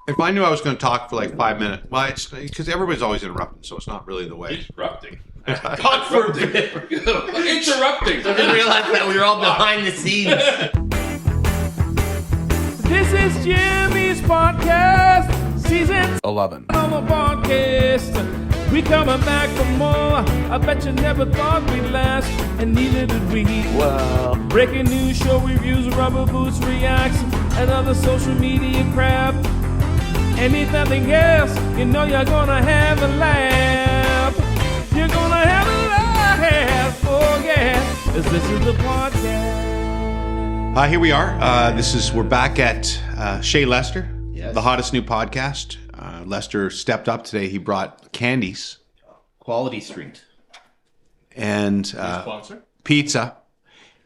If I knew I was going to talk for like 5 minutes, well, it's because everybody's always interrupting, so it's not really the way. Interrupting. God forbid. Interrupting. I didn't realize that we were all behind the scenes. This is Jimmy's podcast, season 11. on the podcast. We coming back for more. I bet you never thought we'd last, and neither did we. Well, Breaking news, show reviews, rubber boots, reactions, and other social media crap. And if nothing else, you know you're gonna have a laugh. You're gonna have a laugh, oh yeah, 'cause this is the podcast. Here we are. We're back at Shea Lester, Yes. the hottest new podcast. Lester stepped up today. He brought candies Quality Street. and Sponsor? pizza.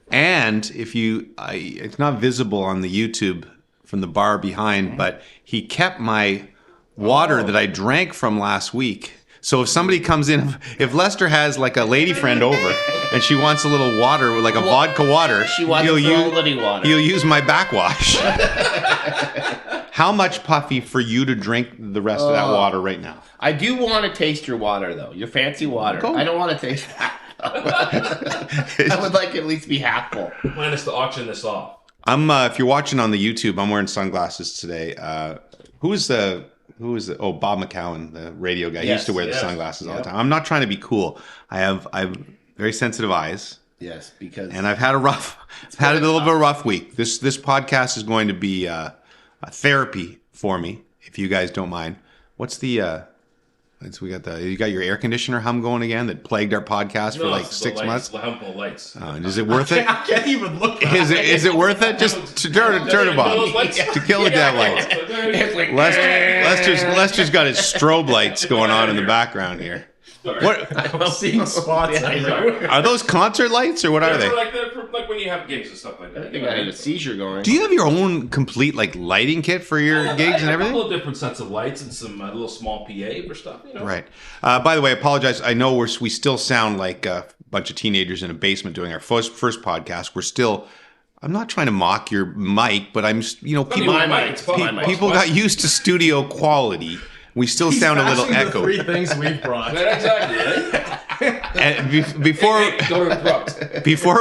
And it's not visible on the YouTube from the bar behind, but he kept my water that I drank from last week. So if somebody comes in, if Lester has like a lady friend over and she wants a little water, like a vodka water, She wants quality water. he'll use my backwash. How much, Puffy, for you to drink the rest of that water right now? I do want to taste your water, though. Your fancy water. Go. I don't want to taste that. I would like at least be half full. Plan us to auction this off. If you're watching on the YouTube, I'm wearing sunglasses today. Who is the Bob McCowan, the radio guy. He used to wear the sunglasses all the time. I'm not trying to be cool. I have very sensitive eyes. Yes, because... And I've had a little bit of a rough week. This podcast is going to be a therapy for me, if you guys don't mind. What's the you got your air conditioner hum going again that plagued our podcast for like 6 months? The hum of lights. Is it worth it? I can't even look at Is it worth it? Just to turn them on. To kill the damn lights. It's like, Lester's got his strobe lights going on in the background here. What I'm seeing spots everywhere. are those concert lights or what are they? Like when you have gigs and stuff like that. I think I had a seizure going. Do you have your own complete like lighting kit for your gigs and A everything? couple of different sets of lights and some little small PA for stuff, you know. Right. By the way, I apologize. I know we still sound like a bunch of teenagers in a basement doing our first podcast. We're still. I'm not trying to mock your mic, but I'm. People got used to studio quality. We still sound a little Smashing the echoed. 3 things we've brought. Exactly. And before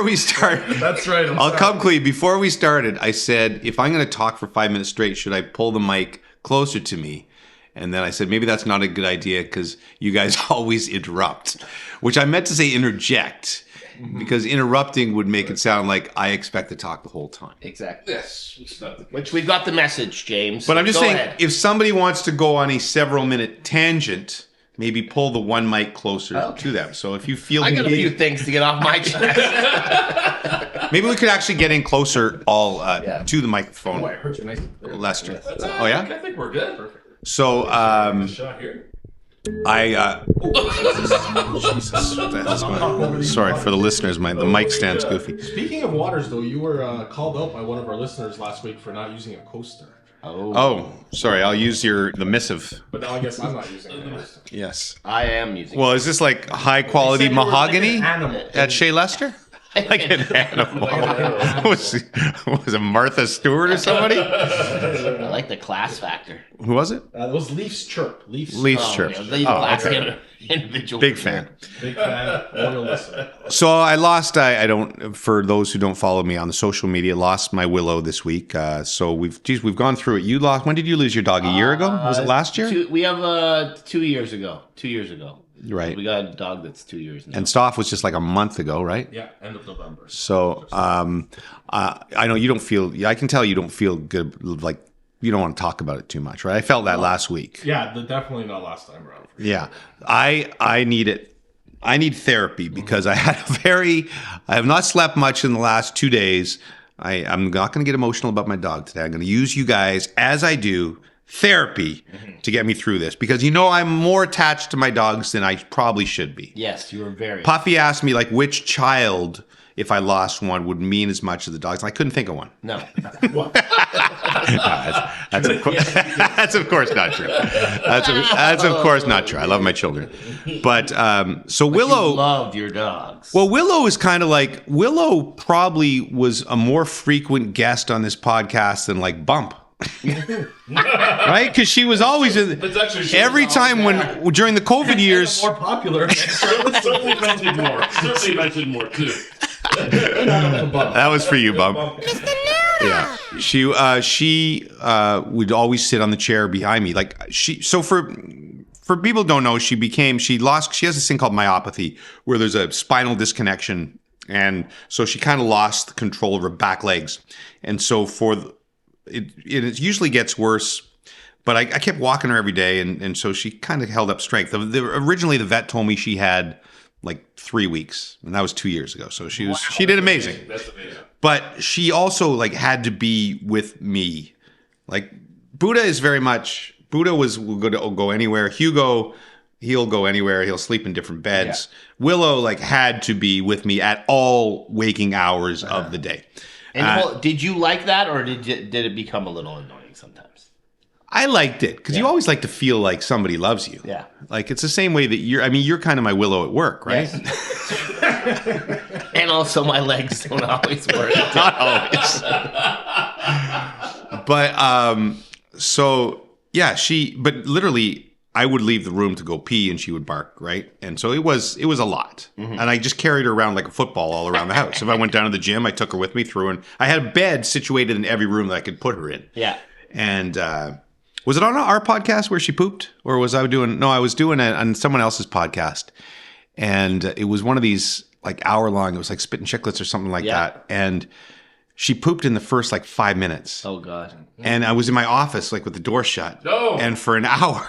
we start, That's right. I'll come clean. Before we started, I said, if I'm going to talk for 5 minutes straight, should I pull the mic closer to me? And then I said, maybe that's not a good idea because you guys always interrupt, which I meant to say interject, because interrupting would make it sound like I expect to talk the whole time. Exactly. Yes. It's not the case. Which we got the message, James. But I'm just Go saying, ahead. if somebody wants to go on a several-minute tangent, maybe pull the one mic closer to them. So if you feel I got a few things to get off my chest. maybe we could actually get in closer to the microphone, Oh, I heard you nice. Lester. That's Oh, yeah? I think we're good. Perfect. So Shot here. sorry for the listeners, the mic stand's goofy. Speaking of waters, though, you were called out by one of our listeners last week for not using a coaster. Oh, sorry, I'll use the missive. But now I guess I'm not using a coaster. Yes. I am using Well, is this like high quality Said you were like mahogany an animal. at Shea Lester? Like an animal. was it Martha Stewart or somebody? I like the class factor. Who was it? It was Leafs Chirp. Leafs Chirp. Yeah, the class individual. Big fan. Big fan. Loyal listener. So I lost. I don't. For those who don't follow me on the social media, lost my Willow this week. So we've gone through it. You lost. When did you lose your dog? A year ago? Was it last year? We have 2 years ago. 2 years ago. Right. We got a dog that's 2 years now. And Stoff was just like a month ago, right? Yeah, end of November. So I know you don't feel. I can tell you don't feel good. Like you don't want to talk about it too much, right? I felt that last week. Yeah, definitely not last time around. Yeah, I need it. I need therapy because I have not slept much in the last 2 days. I'm not going to get emotional about my dog today. I'm going to use you guys as I do therapy to get me through this because I'm more attached to my dogs than I probably should be. Yes, you were very. Puffy asked me like which child, if I lost one, would mean as much as the dogs. And I couldn't think of one. No. That's of course not true. That's of course not true. I love my children, but so Willow. You love your dogs. Well, Willow is kind of like Willow. Probably was a more frequent guest on this podcast than like Bump. Right? Because she was always That's actually every time during the COVID years. More popular. certainly mentioned more. Certainly mentioned more too. That was for you, Bub. Yeah, she would always sit on the chair behind me. Like for people who don't know, she has this thing called myopathy where there's a spinal disconnection, and so she kind of lost the control of her back legs, and so it usually gets worse. But I kept walking her every day, and so she kind of held up strength. Originally, the vet told me she had like 3 weeks, and that was 2 years ago. So she did amazing. That's amazing. But she also like had to be with me. Like Buddha will go anywhere. Hugo, he'll go anywhere. He'll sleep in different beds. Yeah. Willow like had to be with me at all waking hours of the day. And did you like that, or did it become a little annoying sometimes? I liked it because you always like to feel like somebody loves you. Yeah. Like it's the same way that you're kind of my Willow at work, right? Yes. And also my legs don't always work. Not always. But so yeah, but literally I would leave the room to go pee and she would bark, right? And so it was a lot. Mm-hmm. And I just carried her around like a football all around the house. If I went down to the gym, I took her with me through, and I had a bed situated in every room that I could put her in. Yeah. And was it on our podcast where she pooped, or was I doing? No, I was doing it on someone else's podcast, and it was one of these like hour long. It was like Spittin' Chicklets or something like that, and she pooped in the first like 5 minutes. Oh God! And I was in my office like with the door shut, and for an hour,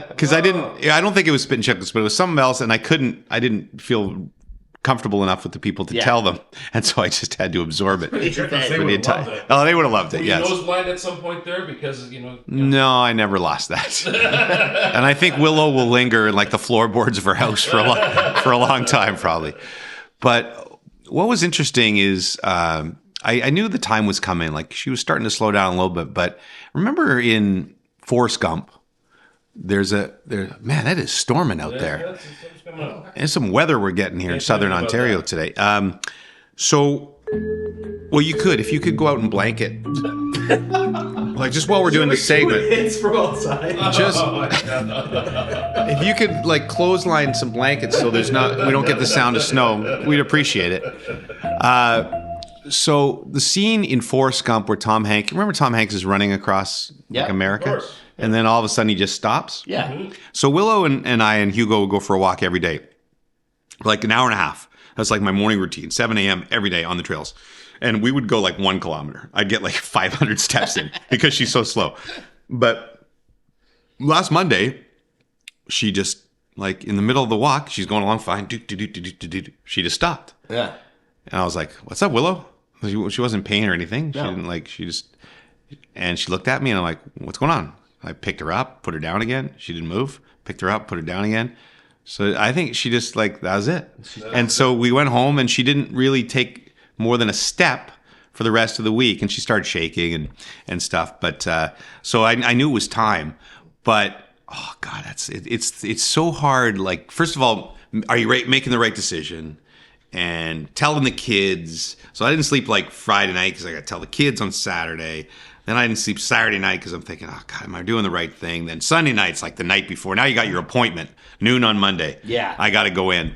because I don't think it was Spittin' Chicklets, but it was something else, and I didn't feel comfortable enough with the people to tell them, and so I just had to absorb it. They would have loved it. Oh, they would have loved it. Yes. Were you noseblind at some point there because No, I never lost that, and I think Willow will linger in like the floorboards of her house for a long time probably. But what was interesting is I knew the time was coming. Like she was starting to slow down a little bit, but remember in Forrest Gump, man, that is storming out there. There's some weather we're getting here in southern Ontario today. So, well, if you could go out and blanket, like just while we're doing this segment, it's from outside. Just if you could like clothesline some blankets so we don't get the sound of snow, we'd appreciate it. So the scene in Forrest Gump where remember Tom Hanks is running across like America? And then all of a sudden he just stops. Yeah. Mm-hmm. So Willow and I and Hugo would go for a walk every day, like an hour and a half. That's like my morning routine, 7 a.m. every day on the trails. And we would go like 1 kilometer. I'd get like 500 steps in because she's so slow. But last Monday, she just like in the middle of the walk, she's going along fine. She just stopped. Yeah. And I was like, "What's up, Willow?" She wasn't in pain or anything. She didn't and she looked at me and I'm like, "What's going on?" I picked her up, put her down again. She didn't move. Picked her up, put her down again. So I think she just like, that was it. And so we went home and she didn't really take more than a step for the rest of the week. And she started shaking and stuff. But so I knew it was time. But, oh God, it's so hard. Like, first of all, are you making the right decision? And telling the kids. So I didn't sleep like Friday night because I got to tell the kids on Saturday. Then I didn't sleep Saturday night because I'm thinking, oh God, am I doing the right thing? Then Sunday night's like the night before. Now you got your appointment, noon on Monday. Yeah. I got to go in.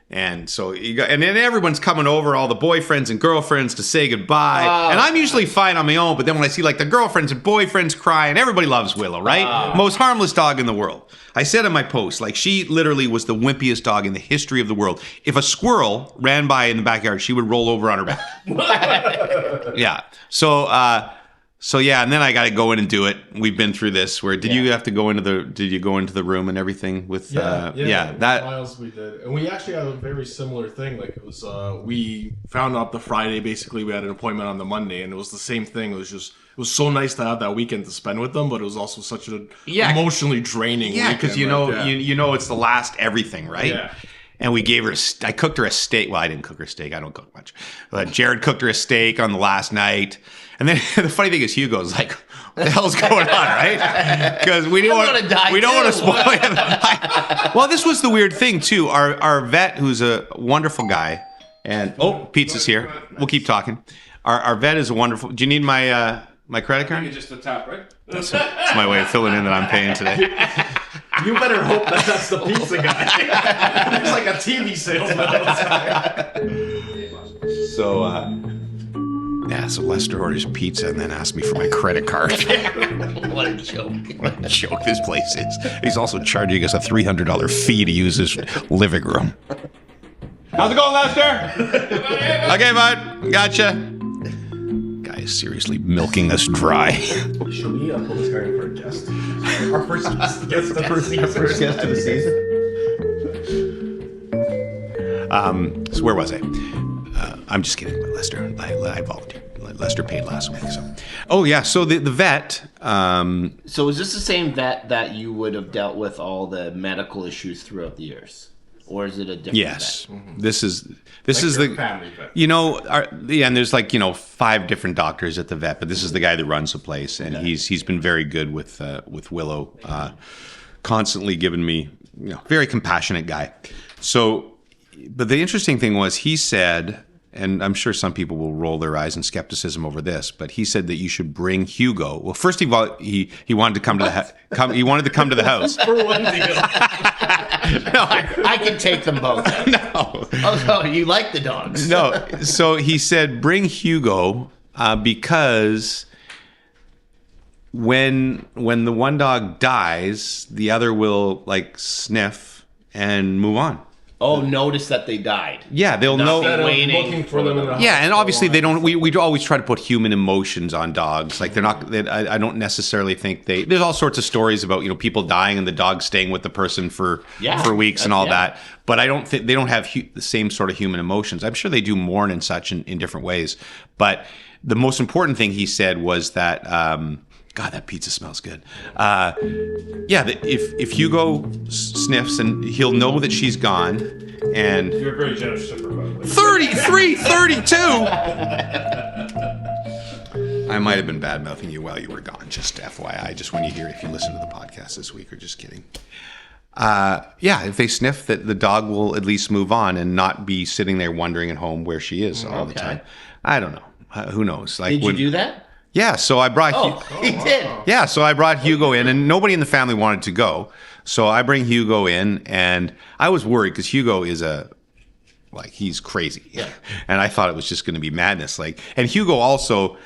And so and then everyone's coming over, all the boyfriends and girlfriends to say goodbye. And I'm usually fine on my own, but then when I see like the girlfriends and boyfriends crying, everybody loves Willow, right? Most harmless dog in the world. I said in my post, like she literally was the wimpiest dog in the history of the world. If a squirrel ran by in the backyard, she would roll over on her back. Yeah. So yeah, and then I got to go in and do it. We've been through this. Did you go into the room and everything with? That Miles we did, and we actually had a very similar thing. Like it was, we found out the Friday. Basically, we had an appointment on the Monday, and it was the same thing. It was so nice to have that weekend to spend with them, but it was also such an emotionally draining. Yeah, because you know it's the last everything, right? Yeah. And we gave her, I cooked her a steak. Well, I didn't cook her steak. I don't cook much. But Jared cooked her a steak on the last night. And then the funny thing is Hugo's like, what the hell's going on, right? Because we don't want to spoil it. Well, this was the weird thing, too. Our vet, who's a wonderful guy, and, pizza's here. We'll keep talking. Our vet is a wonderful, do you need my My credit You card? just the tap, right? It's my way of filling in that I'm paying today. You better hope that's the pizza guy. He's like a TV salesman outside. So, so Lester orders pizza and then asks me for my credit card. What a joke. What a joke this place is. He's also charging us a $300 fee to use his living room. How's it going, Lester? Okay, bud. Gotcha. Guy is seriously milking us dry. Should we pull this guy in for a guest? Our first guest of the season. First guest of the season. So where was I? I'm just kidding, Lester. I volunteered. Lester paid last week. So, oh yeah. So the vet. So is this the same vet that you would have dealt with all the medical issues throughout the years, or is it a different? Yes. vet? This is Your the family vet. and there's 5 different doctors at the vet, but this is the guy that runs the place, and he's been very good with Willow, constantly giving me very compassionate guy. So, but the interesting thing was he said, and I'm sure some people will roll their eyes in skepticism over this, but he said that you should bring Hugo. Well, first of all, he wanted to come to the he wanted to come to the house. For one deal. No, I can take them both. no. Oh, so you like the dogs? No, so he said, bring Hugo because when the one dog dies, the other will sniff and move on. Oh, notice that they died. Yeah, they'll know. Instead of Waiting looking for them in the house. Yeah, and obviously they don't. We always try to put human emotions on dogs. Like they're not. I don't necessarily think they. There's all sorts of stories about people dying and the dog staying with the person for weeks and all that. But I don't think they don't have the same sort of human emotions. I'm sure they do mourn and such in different ways. But the most important thing he said was that. God, that pizza smells good. If Hugo sniffs, and he'll know that she's gone. And You're a very generous shipper, by the way. 33, 32. I might have been bad mouthing you while you were gone. Just FYI, just when you hear if you listen to the podcast this week, or just kidding. If they sniff, that the dog will at least move on and not be sitting there wondering at home where she is all the time. I don't know. Who knows? Did you do that? Yeah, so I brought. He did. Yeah, so I brought Hugo in, and nobody in the family wanted to go. So I bring Hugo in, and I was worried because Hugo is he's crazy. Yeah. And I thought it was just going to be madness. And Hugo also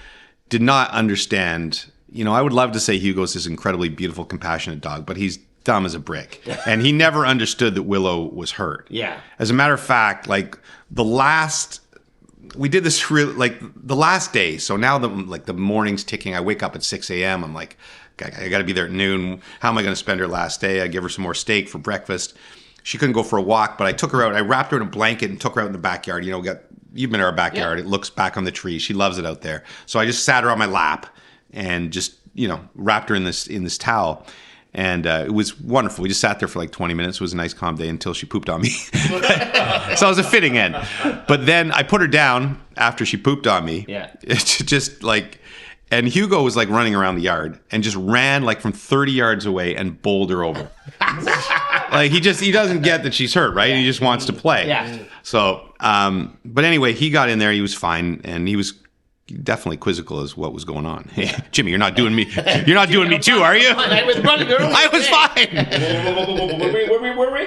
did not understand. I would love to say Hugo's this incredibly beautiful, compassionate dog, but he's dumb as a brick. And he never understood that Willow was hurt. Yeah. As a matter of fact, we did this the last day. So now the morning's ticking. I wake up at 6 a.m. I'm like, I got to be there at noon. How am I going to spend her last day? I give her some more steak for breakfast. She couldn't go for a walk, but I took her out. I wrapped her in a blanket and took her out in the backyard. You've been to our backyard. Yeah. It looks back on the tree. She loves it out there. So I just sat her on my lap and just, wrapped her in this towel. And it was wonderful. We just sat there for 20 minutes. It was a nice calm day until she pooped on me. So it was a fitting end. But then I put her down after she pooped on me. Yeah. It's just and Hugo was running around the yard and just ran from 30 yards away and bowled her over. He doesn't get that she's hurt, right? He just wants to play. Yeah. So, but anyway, he got in there. He was fine. And he was definitely quizzical as what was going on. Hey, Jimmy, you're not doing me. You're not doing me too, are you? I was running early. I was fine. Were we?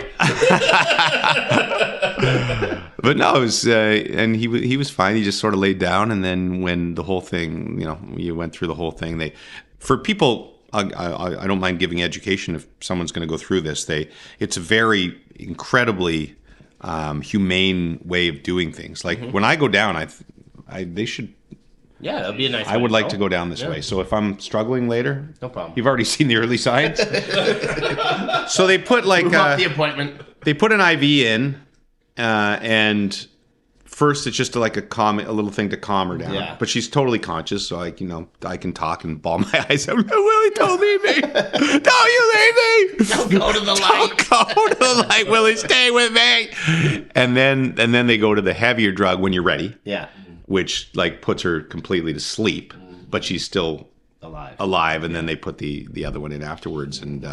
But no, it was, and he was fine. He just sort of laid down, and then when the whole thing, you went through the whole thing. For people, I don't mind giving education if someone's going to go through this. It's a very incredibly humane way of doing things. When I go down, they should. Yeah, that'd be a nice. I would like to go down this way. So if I'm struggling later, no problem. You've already seen the early signs. So they put Move up the appointment. They put an IV in, and first it's just a little thing to calm her down. Yeah. But she's totally conscious, so I can talk and bawl my eyes out. Willie, don't leave me! Don't you leave me! Don't go to the light. Don't go to the light, Willie. Stay with me. And then they go to the heavier drug when you're ready. Yeah. Which puts her completely to sleep, but she's still alive. And then they put the other one in afterwards, and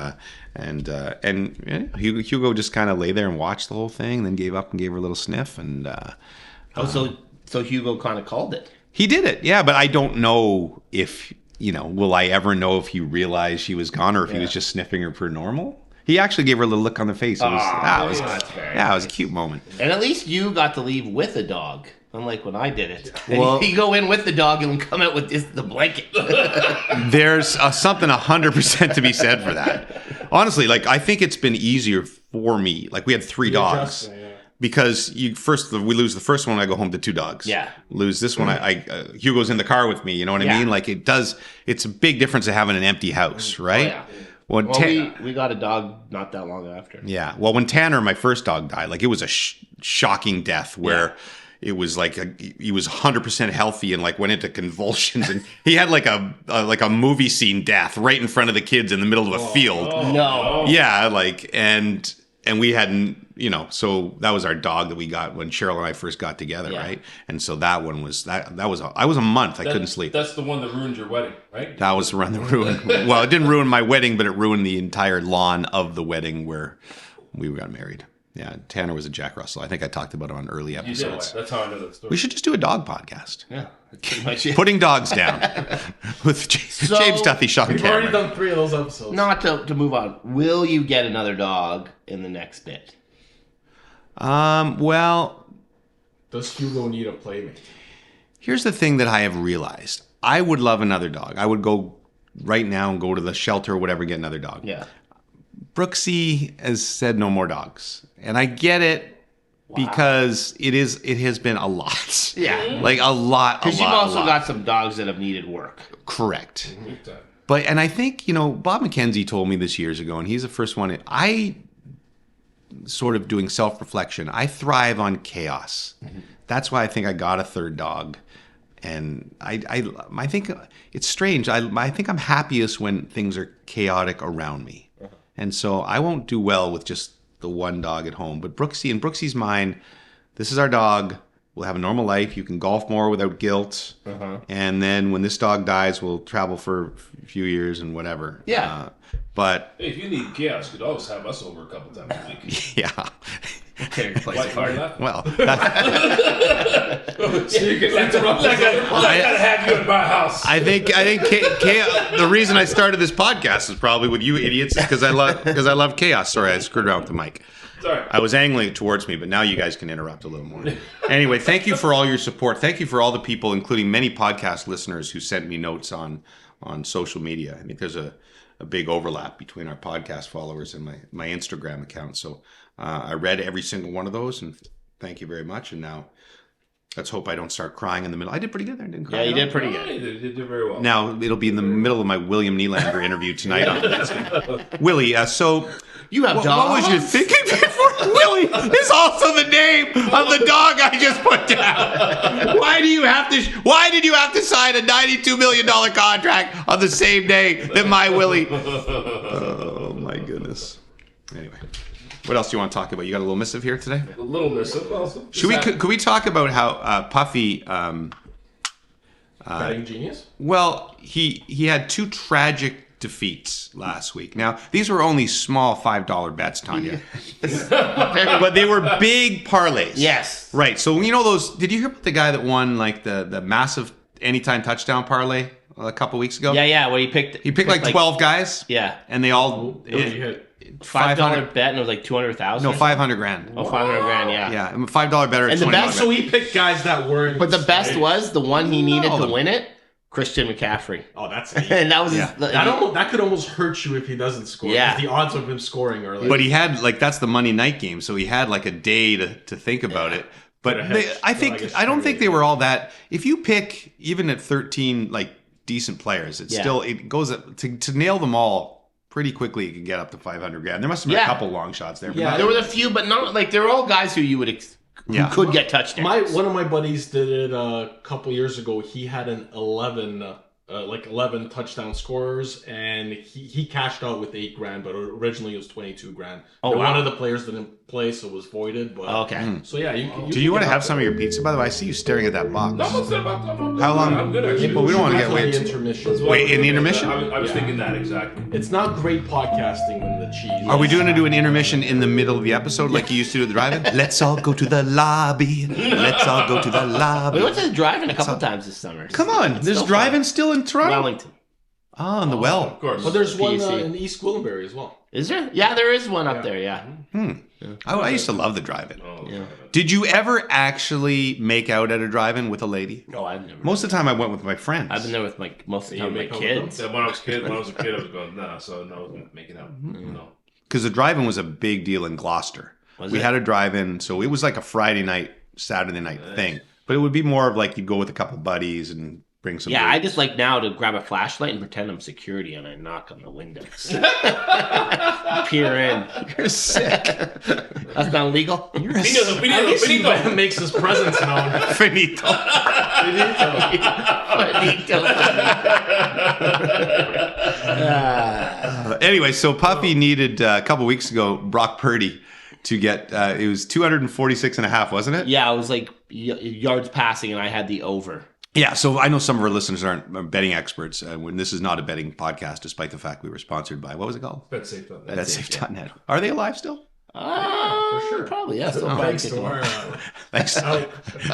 Hugo just kind of lay there and watched the whole thing, then gave up and gave her a little sniff, and so Hugo kind of called it. He did it, yeah. But I don't know if will I ever know if he realized she was gone or if he was just sniffing her for normal? He actually gave her a little look on the face. It was it was a cute moment. And at least you got to leave with a dog, unlike when I did it. Well, you go in with the dog and come out with the blanket. There's something 100% to be said for that. Honestly, like I think it's been easier for me. Like we had 3 dogs. Because we lose the first one, I go home to 2 dogs. Yeah. Lose this one, Hugo's in the car with me. You know what I mean? Like it's a big difference of having an empty house, right? Oh, yeah. We got a dog not that long after. Yeah. Well, when Tanner, my first dog, died, like it was a shocking death where it was like he was 100% healthy and like went into convulsions and he had like a movie scene death right in front of the kids in the middle of a field. No. Yeah, like and we hadn't, so that was our dog that we got when Cheryl and I first got together, right? And so that one was I was a month. I couldn't sleep. That's the one that ruined your wedding, right? That was the one that ruined. Well, it didn't ruin my wedding, but it ruined the entire lawn of the wedding where we got married. Yeah, Tanner was a Jack Russell. I think I talked about it on early episodes. That's how I know that story. We should just do a dog podcast. Yeah, that's pretty much it. Putting dogs down with James Duffy, Sean We've already Cameron. done 3 of those episodes. Not to move on. Will you get another dog in the next bit? Well, does Hugo need a playmate? Here's the thing that I have realized. I would love another dog. I would go right now and go to the shelter or whatever, get another dog. Yeah. Brooksy has said no more dogs. And I get it because it has been a lot. Yeah. Like a lot. Because you've also got some dogs that have needed work. Correct. But, and I think, Bob McKenzie told me this years ago, and he's the first one. I sort of doing self-reflection. I thrive on chaos. That's why I think I got a 3rd dog. And I think it's strange. I think I'm happiest when things are chaotic around me. And so I won't do well with just the 1 dog at home. But Brooksy, in Brooksy's mind, this is our dog. We'll have a normal life. You can golf more without guilt. And then when this dog dies, we'll travel for a few years and whatever. Yeah. But hey, if you need chaos, you could always have us over a couple times a week. yeah. Well, so you can interrupt. I gotta have you in my house. I think the reason I started this podcast is probably with you idiots because I love chaos. Sorry, I screwed around with the mic. Sorry. I was angling it towards me, but now you guys can interrupt a little more. Anyway, thank you for all your support. Thank you for all the people, including many podcast listeners who sent me notes on social media. I think there's a big overlap between our podcast followers and my Instagram account. So I read every single one of those, and thank you very much. And now let's hope I don't start crying in the middle. I did pretty good there. I didn't cry. Yeah, you did pretty good. You did very well. Now it'll be in the middle of my William Nylander interview tonight. Willie, so you have dogs. What was you thinking before? Willie is also the name of the dog I just put down. Why did you have to sign a $92 million contract on the same day that my Willie? Oh my goodness. Anyway. What else do you want to talk about? You got a little missive here today? A little missive. Also. Could we talk about how Puffy? Betting genius. Well, he had 2 tragic defeats last week. Now these were only small $5 bets, Tanya, but they were big parlays. Yes. Right. So those. Did you hear about the guy that won like the massive anytime touchdown parlay a couple weeks ago? Yeah. Well, he picked like 12 guys. Yeah. And they all. What did he hit? $5 bet, and it was like 200,000. No, 500 grand. Oh, 500 grand, yeah. Yeah, $5 better. And the best, so he picked guys that weren't. But the best was the one he needed to win it. Christian McCaffrey. Oh, that's and that was that could almost hurt you if he doesn't score. Yeah, the odds of him scoring are. But he had that's the Monday night game, so he had like a day to think about it. But I don't think they were all that. If you pick even at 13 decent players, it goes up to nail them all. Pretty quickly, you can get up to 500 grand. There must have been a couple long shots there. Yeah, there were a few, but not they're all guys who you would who could get touchdowns. One of my buddies did it a couple years ago. He had an 11 touchdown scorers, and he cashed out with $8 grand, but originally it was 22 grand. Oh, wow. One of the players didn't play, so it was voided. But okay. So yeah, do you want to have some of your pizza? By the way, I see you staring at that box. How long? I'm good, actually. Well, we don't want to get wait. Wait, in the intermission? I was thinking that exactly. It's not great podcasting when the cheese. Are we going to do an intermission in the middle of the episode like you used to do at the drive-in? Let's all go to the lobby. Let's all go to the lobby. We went to the drive-in a couple times this summer. Come on, there's drive-in still in Toronto? Wellington. Oh, in the well. Of course. Well, there's one PEC. in East Gwillimbury as well. Is there? Yeah, there is one up there. Yeah. I used to love the drive-in. Yeah. Did you ever actually make out at a drive-in with a lady? No, I've never. Most of the time I went with my friends. I've been there with most of the time with my make out with kids. Yeah, when I was a kid, I was going, nah, so no, I wasn't making out. No. Because the drive-in was a big deal in Gloucester. We had a drive-in, so it was like a Friday night, Saturday night thing. But it would be more of like you'd go with a couple buddies and bring some. Yeah, I drinks. just like now to grab a flashlight and pretend I'm security and I knock on the windows. Peer in. You're sick. That's not illegal. You're a At least he makes his presence known. finito. Anyway, so Puffy needed a couple weeks ago Brock Purdy to get it was 246 and a half, wasn't it? Yeah, it was like yards passing and I had the over. Yeah, so I know some of our listeners aren't betting experts. When this is not a betting podcast, despite the fact we were sponsored by, what was it called? BetSafe.net. BetSafe.net. Are they alive still? For sure. Probably, yeah. Still Thanks to our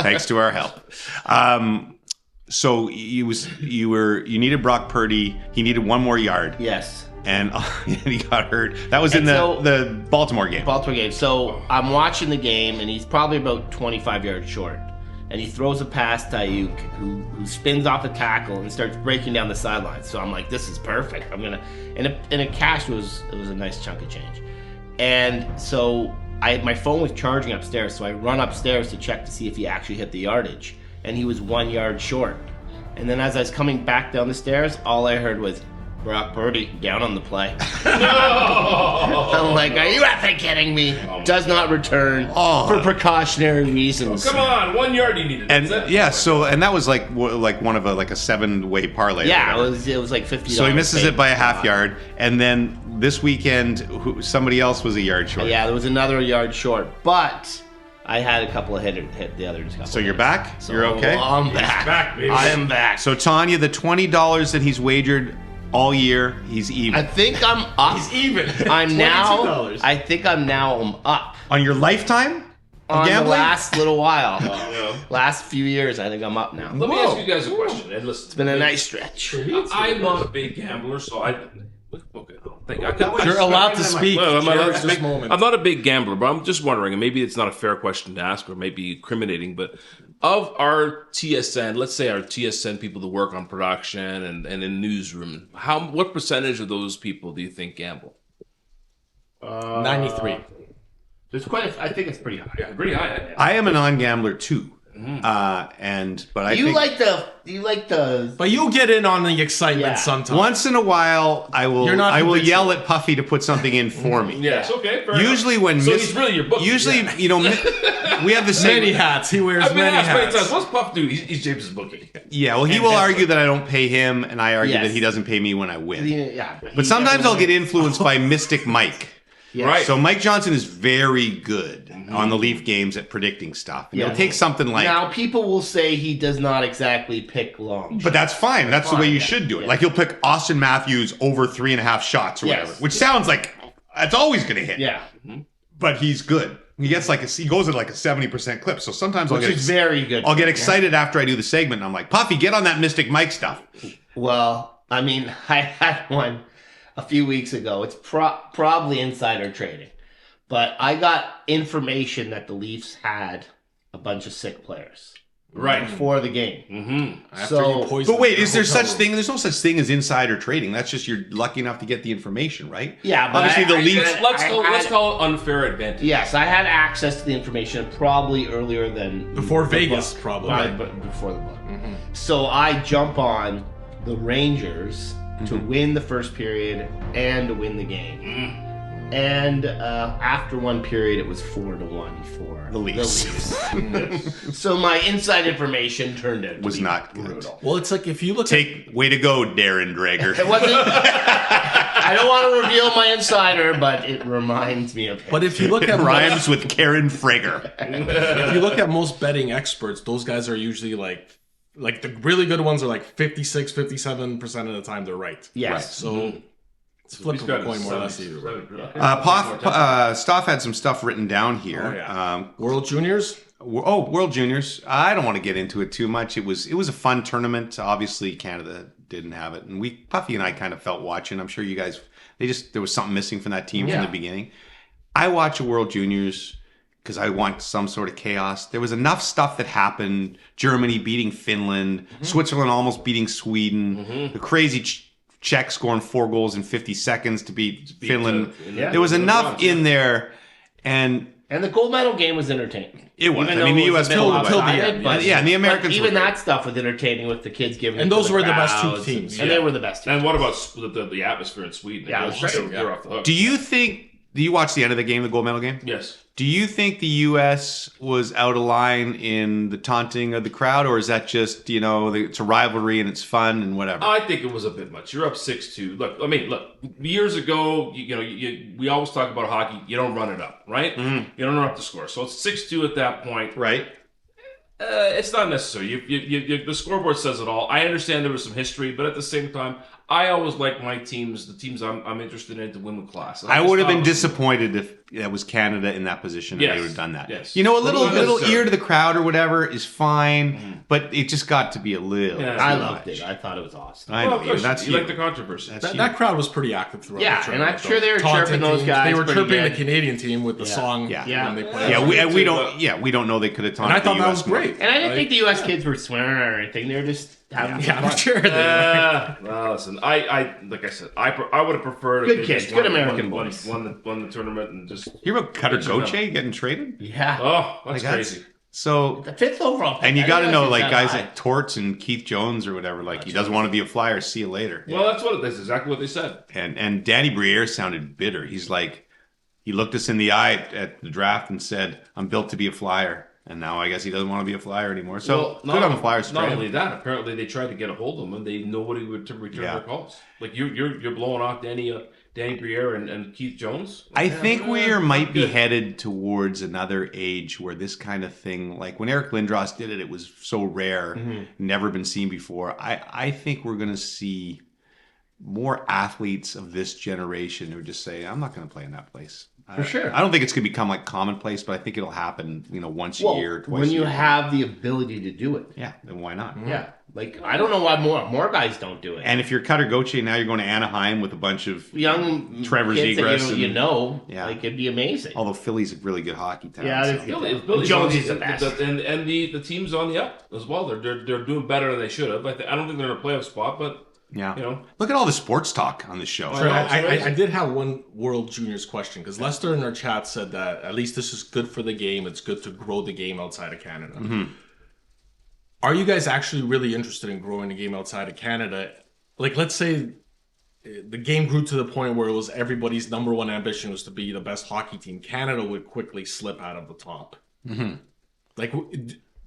Thanks to our help. So you needed Brock Purdy. He needed one more yard, Yes. and he got hurt. That was in And the Baltimore game. Baltimore game. So I'm watching the game and he's probably about 25 yards short. And he throws a pass to Ayuk, who spins off a tackle and starts breaking down the sideline. So I'm like, this is perfect. I'm gonna and a cash was a nice chunk of change. And so my phone was charging upstairs, so I run upstairs to check to see if he actually hit the yardage. And he was 1 yard short. And then as I was coming back down the stairs, all I heard was Brock Purdy down on the play. I'm like, are you effing kidding me? Does not return for precautionary reasons. Come on, 1 yard you needed. And That's it. yeah, so and that was like one of a 7-way parlay. or Yeah, whatever. it was like $50. So he misses it by a half fade. yard, and then this weekend somebody else was a yard short. Yeah, there was another yard short, but I had a couple of hit the other couple. So you're back. So You're okay. I'm back. back, baby. I am back. So Tanya, the $20 that he's wagered all year, he's even. I think I'm up. He's even. I'm now. $22. I think I'm up On your lifetime of on the gambling? last little while. Yeah. Last few years, I think I'm up now. Let me ask you guys a question. And listen, It's been a nice stretch. I'm not a big gambler, so I. Okay, You're allowed to speak. Well, I'm allowed to Cherish this speak. moment. I'm not a big gambler, but I'm just wondering, and maybe it's not a fair question to ask, or maybe incriminating, but of our TSN, let's say our TSN people that work on production and in newsroom, what percentage of those people do you think gamble? 93. There's I think it's pretty high. Yeah, pretty high. I am a non-gambler too, but I You think like the. But you'll get in on the excitement Yeah. sometimes. once in a while I will You're not convinced yell at Puffy to put something in for me. Yeah, it's okay. Fair Usually enough. when so he's really your bookie. you know we have the same. Many hats. He wears I've been many asked many hats. times, what's Puff do? He's James's bookie. Yeah, well, he will argue that I don't pay him, and I argue Yes. that he doesn't pay me when I win. Yeah. But sometimes I'll get influenced by Mystic Mike. Yes. Right. So Mike Johnson is very good on the Leaf games at predicting stuff. And Yeah. He'll take something like, Now people will say he does not exactly pick long. but that's fine. That's the way you yeah. should do it. Yeah. Like he'll pick Austin Matthews over 3.5 shots or Yes. whatever, which sounds like it's always going to hit. Yeah. But he's good. He gets he goes at like a 70% clip. So sometimes Which is very good. I'll get excited after I do the segment. And I'm like, Puffy, get on that Mystic Mike stuff. Well, I mean, I had one a few weeks ago. It's probably insider trading. But I got information that the Leafs had a bunch of sick players. Right. Before the game. Mm-hmm. So, But wait, is there such thing? There's no such thing as insider trading. That's just you're lucky enough to get the information, right? yeah, but Obviously, the Leafs. Let's call it unfair advantage. Yes, I had access to the information probably earlier than Before the Vegas, book. probably. Right, but before the book. So I jump on the Rangers to win the first period and to win the game. And after one period, it was 4-1 for The Leafs. So my inside information turned out to Was be not good. brutal. Well, it's like if you look Way to go, Darren Drager. It wasn't. I don't want to reveal my insider, but it reminds me of him. But if you look It at rhymes with Karen Frager. if you look at most betting experts, those guys are usually like the really good ones are like 56, 57% of the time they're right. Yes. So it's flip of a coin more or less either way. Stoff had some stuff written down here. Oh, yeah. World Juniors? World Juniors. I don't want to get into it too much. It was a fun tournament. Obviously, Canada didn't have it. And Puffy and I kind of felt watching. I'm sure you guys, there was something missing from that team from the beginning. I watch a World Juniors because I want some sort of chaos. There was enough stuff that happened. Germany beating Finland, Switzerland almost beating Sweden, the crazy Czech scoring 4 goals in 50 seconds to beat Finland. There was enough in there. And the gold medal game was entertaining. It was. Even I mean, the U.S. till pulled the end. And the Americans even that stuff was entertaining with the kids giving. And it to those were the best crowds, 2 teams. and they were the best. And what about the atmosphere in Sweden? Yeah, it was great. They're off the hook. Do you watch the end of the game, the gold medal game? Yes. Do you think the U.S. was out of line in the taunting of the crowd, or is that just, it's a rivalry and it's fun and whatever? I think it was a bit much. You're up 6-2. Look, years ago, we always talk about hockey. You don't run it up, right? You don't run up the score. So it's 6-2 at that point. Right. It's not necessary. The scoreboard says it all. I understand there was some history, but at the same time, I always like my teams, the teams I'm interested in, to win with class. I would have been disappointed if it was Canada in that position and they would have done that. Yes. A little ear to the crowd or whatever is fine, but it just got to be a little. Yeah, I loved it. I thought it was awesome. I know. Well, That's you you. like the controversy. That crowd was pretty active throughout. Yeah, the tournament, and I'm sure they were Taunting chirping those teams. guys They were pretty chirping good. the Canadian team with the song. Yeah. When they played. We don't know they could have taunted. And I thought the that US was great. And I didn't think the U.S. kids were swearing or anything. They were just having Yeah, fun. I'm sure they were. Well, listen, I like I said, I would have preferred Good if they kids, just good won- American won- boys. won the tournament and just. Hear about Cutter Good to know. Gauthier getting traded? Yeah. Oh, that's Like, crazy. So, The 5th overall pick. and you I got to didn't know, think like that guys high. like Torts and Keith Jones or whatever, like he doesn't want to be a Flyer. See you later. Well, that's exactly what they said. And Danny Briere sounded bitter. He's like, he looked us in the eye at the draft and said, "I'm built to be a Flyer." And now I guess he doesn't want to be a Flyer anymore. So good on the Flyers. Not trade only him. that, apparently they tried to get a hold of him, and nobody would return their calls. Like you're blowing off Danny Briere and Keith Jones. I think we might be headed towards another age where this kind of thing, like when Eric Lindros did it, it was so rare, never been seen before. I think we're going to see more athletes of this generation who just say, "I'm not going to play in that place." For sure. I don't think it's going to become like commonplace, but I think it'll happen, once a year, twice when a you year. have the ability to do it. Yeah, then why not? Yeah. Like, I don't know why more guys don't do it. And if you're Cutter Gauthier, now you're going to Anaheim with a bunch of young Trevor kids Zegras that and- you know, Yeah. like, it'd be amazing. although Philly's a really good hockey town. Yeah, so. it's good. Billy's Jones on is the best. and the team's on the up as well. They're doing better than they should have. I don't think they're in a playoff spot, but Yeah. you know. Look at all the sports talk on this show. Sure. I did have one World Juniors question because Lester in our chat said that at least this is good for the game. It's good to grow the game outside of Canada. Are you guys actually really interested in growing the game outside of Canada? Like, let's say the game grew to the point where it was everybody's number one ambition was to be the best hockey team. Canada would quickly slip out of the top. Like,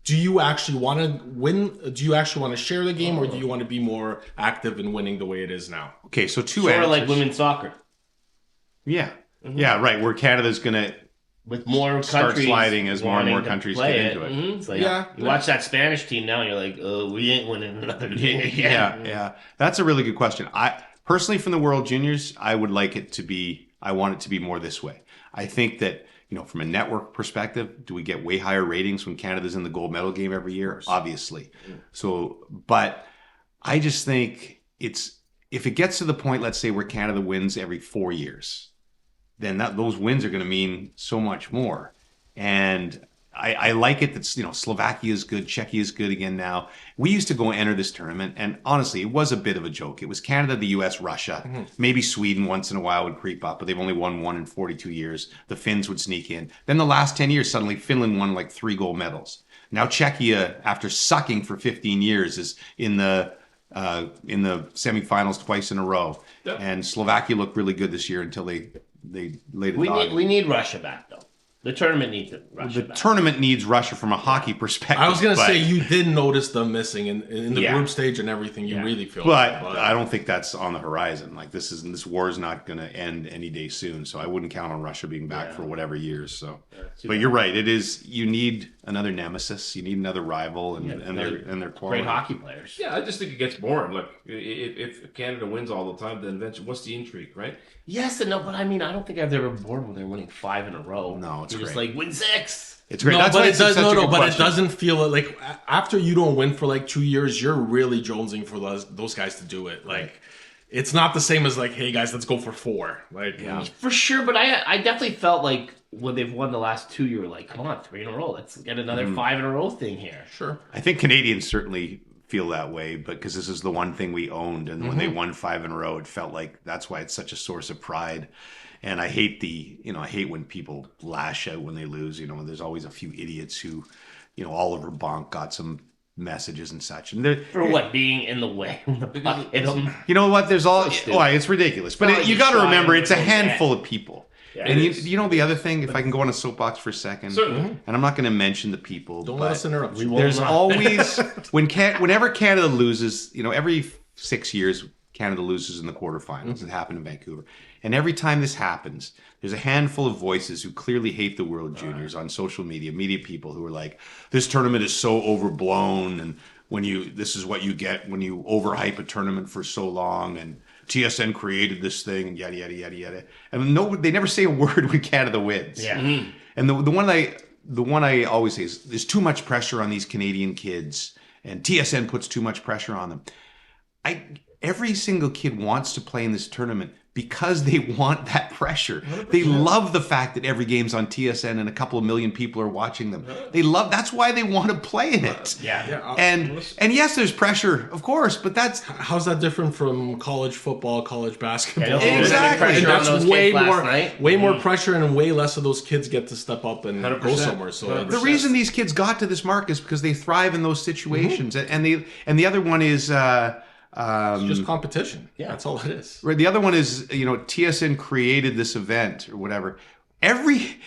do you actually want to win? Do you actually want to share the game, or do you want to be more active in winning the way it is now? Okay, so two Sort answers. of like women's soccer. Yeah. Yeah, right. Where Canada's going to With more start countries sliding as more and more wanting to countries play get into it. It's like, Yeah. you watch that Spanish team now, and you're like, oh, we ain't winning another game again. Yeah. That's a really good question. I personally, from the World Juniors, I would like it to be. I want it to be more this way. I think that from a network perspective, do we get way higher ratings when Canada's in the gold medal game every year? Obviously. So, but I just think if it gets to the point, let's say, where Canada wins every 4 years, then those wins are going to mean so much more. And I like it that Slovakia is good, Czechia is good again now. We used to go enter this tournament, and honestly, it was a bit of a joke. It was Canada, the U.S., Russia. Maybe Sweden once in a while would creep up, but they've only won one in 42 years. The Finns would sneak in. Then the last 10 years, suddenly Finland won like 3 gold medals. Now Czechia, after sucking for 15 years, is in the semifinals twice in a row. Yep. And Slovakia looked really good this year until they laid the dog. We need Russia back, though. The tournament needs Russia The back. tournament needs Russia from a hockey perspective. I was going to but- say, you did notice them missing in the Yeah. group stage and everything. You really feel But that, I don't think that's on the horizon. Like this war is not going to end any day soon. So I wouldn't count on Russia being back for whatever years. So, but you're right. It is. You need another nemesis. You need another rival, and their quality. Great hockey players. Yeah, I just think it gets boring. Look, if Canada wins all the time, then eventually, what's the intrigue, right? Yes and no, but I mean, I don't think I've ever been bored when they're winning 5 in a row. No, it's You're just great. like, win 6. It's great. No, That's but why it it's does. such a No, good but question. it doesn't feel like after you don't win for like 2 years, you're really jonesing for those guys to do it. Like, it's not the same as like, hey guys, let's go for 4. Like, For sure, but I definitely felt like when they've won the last 2, you were like, come on, 3 in a row. Let's get another 5 in a row thing here. sure. I think Canadians certainly feel that way, but because this is the one thing we owned, and when they won 5 in a row, it felt like that's why it's such a source of pride. And I hate I hate when people lash out when they lose. There's always a few idiots who, Oliver Bonk got some messages and such, and For what? Being in the way when the puck hit them? you know what? There's all stupid. it's ridiculous, but not like you you got to try remember and it's a go handful of people. Yeah, And it you know the other thing, if I can go on a soapbox for a second, Certainly. and I'm not going to mention the people. Don't but let us interrupt you. There's not. always whenever Canada loses, every 6 years Canada loses in the quarterfinals. It happened in Vancouver, and every time this happens, there's a handful of voices who clearly hate the World Juniors on social media people who are like, "This tournament is so overblown," and this is what you get when you overhype a tournament for so long, and TSN created this thing, and yada yada yada yada. And they never say a word when Canada wins. Yeah. And the one I always say is there's too much pressure on these Canadian kids, and TSN puts too much pressure on them. Every single kid wants to play in this tournament because they want that pressure. 100%. They love the fact that every game's on TSN and a couple of million people are watching them. That's why they want to play in it. Yeah. And yes, there's pressure, of course, but How's that different from college football, college basketball? Yeah, Exactly. And that's way more Mm-hmm. pressure, and way less of those kids get to step up and 100%. go somewhere. So the reason these kids got to this mark is because they thrive in those situations. And the other one is it's just competition. Yeah, that's all it is. right. The other one is TSN created this event or whatever. Every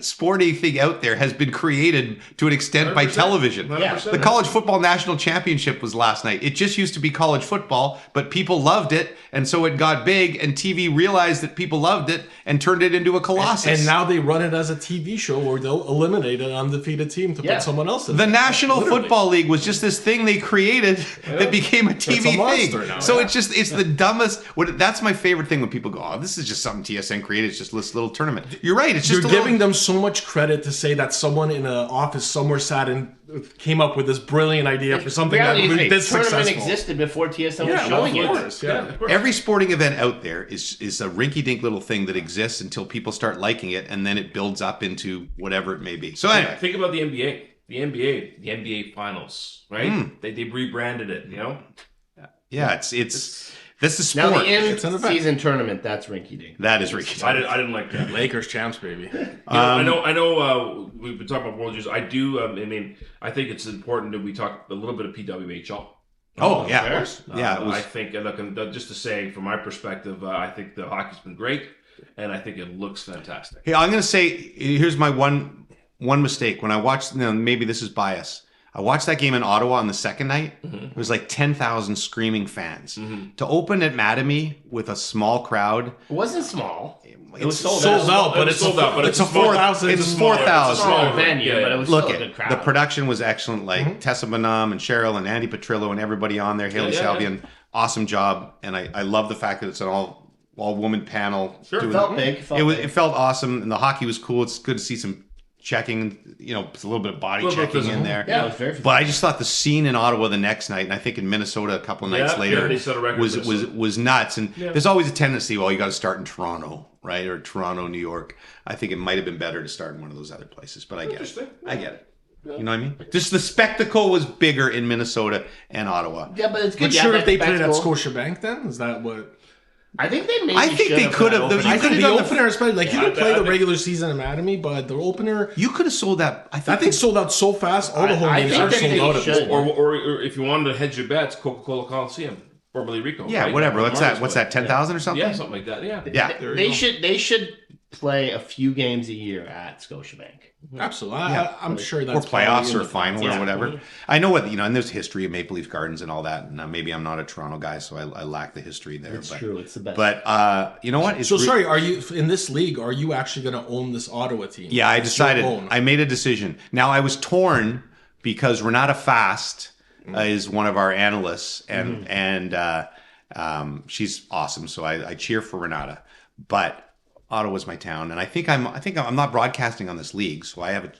sporting thing out there has been created to an extent by 100%. television. 100%. The college football national championship was last night. It just used to be college football, but people loved it, and so it got big, and TV realized that people loved it and turned it into a colossus. And now they run it as a TV show where they'll eliminate an undefeated team to put someone else in. The National Football League was just this thing they created that became a TV monster thing. now, So it's the dumbest. That's my favorite thing when people go, "Oh, this is just something TSN created. It's just this little tournament." You're right. It's just You're giving them so much credit to say that someone in an office somewhere sat and came up with this brilliant idea for something that was this tournament successful. existed before TSN was Of showing it. course, yeah. Every sporting event out there is a rinky-dink little thing that exists until people start liking it, and then it builds up into whatever it may be. So anyway, Think about the NBA. The NBA Finals, right? They rebranded it. yeah, it's this is Now sport. the in-season tournament, that's rinky-dink. That is rinky. I didn't like that. Lakers champs, baby. I know. We've been talking about World Juniors. I do. I think it's important that we talk a little bit of PWHL. Oh yeah, yeah. It was, I think, and look, just to say from my perspective, I think the hockey's been great, and I think it looks fantastic. hey, I'm going to say here's my one mistake when I watched. Maybe this is bias. I watched that game in Ottawa on the second night. It was like 10,000 screaming fans. To open at Mattamy with a small crowd. It wasn't small. It was Sold out, but it's sold out, but it's a 4,000. It's 4,000. Small venue, but it was Look, still a good crowd. the production was excellent. Like Tessa Bonham and Cheryl and Andy Petrillo and everybody on there. Haley Salvian, awesome job. And I love the fact that it's an all woman panel. Sure. It felt big. It felt awesome, and the hockey was cool. It's good to see some checking, it's a little bit of body checking in there. Yeah, it was very but I just thought the scene in Ottawa the next night, and I think in Minnesota a couple of nights later, they set a record was nuts. And there's always a tendency, well, you got to start in Toronto, right, or Toronto, New York. I think it might have been better to start in one of those other places, but I get it. I get it. You know what I mean? Just the spectacle was bigger in Minnesota and Ottawa. Yeah, but it's good. Not sure if they put it at Scotiabank then? Is that what? I think they maybe I think they could have. I think the opener, especially like you can play the think- regular season Anatomy, but the opener, You could have sold that. that thing sold out so fast. All the home I games think are that sold they out at this should. point. Or if you wanted to hedge your bets, Coca-Cola Coliseum, formerly Rico. Yeah, right? whatever. What's that? Marcus What's that? 10,000 or something? Yeah, something like that. Yeah. Yeah. They should play a few games a year at Scotiabank. Absolutely, I'm sure Or that's playoffs probably in or the final Yeah. or whatever. I know what and there's history of Maple Leaf Gardens and all that. And maybe I'm not a Toronto guy, so I lack the history there. It's but, true. It's the best. But you know what? It's So sorry, are you in this league? Are you actually going to own this Ottawa team? Yeah, I It's your decided. own. I made a decision. Now I was torn because Renata Fast is one of our analysts, and she's awesome. So I cheer for Renata, but Ottawa's my town, and I think I'm not broadcasting on this league, so I have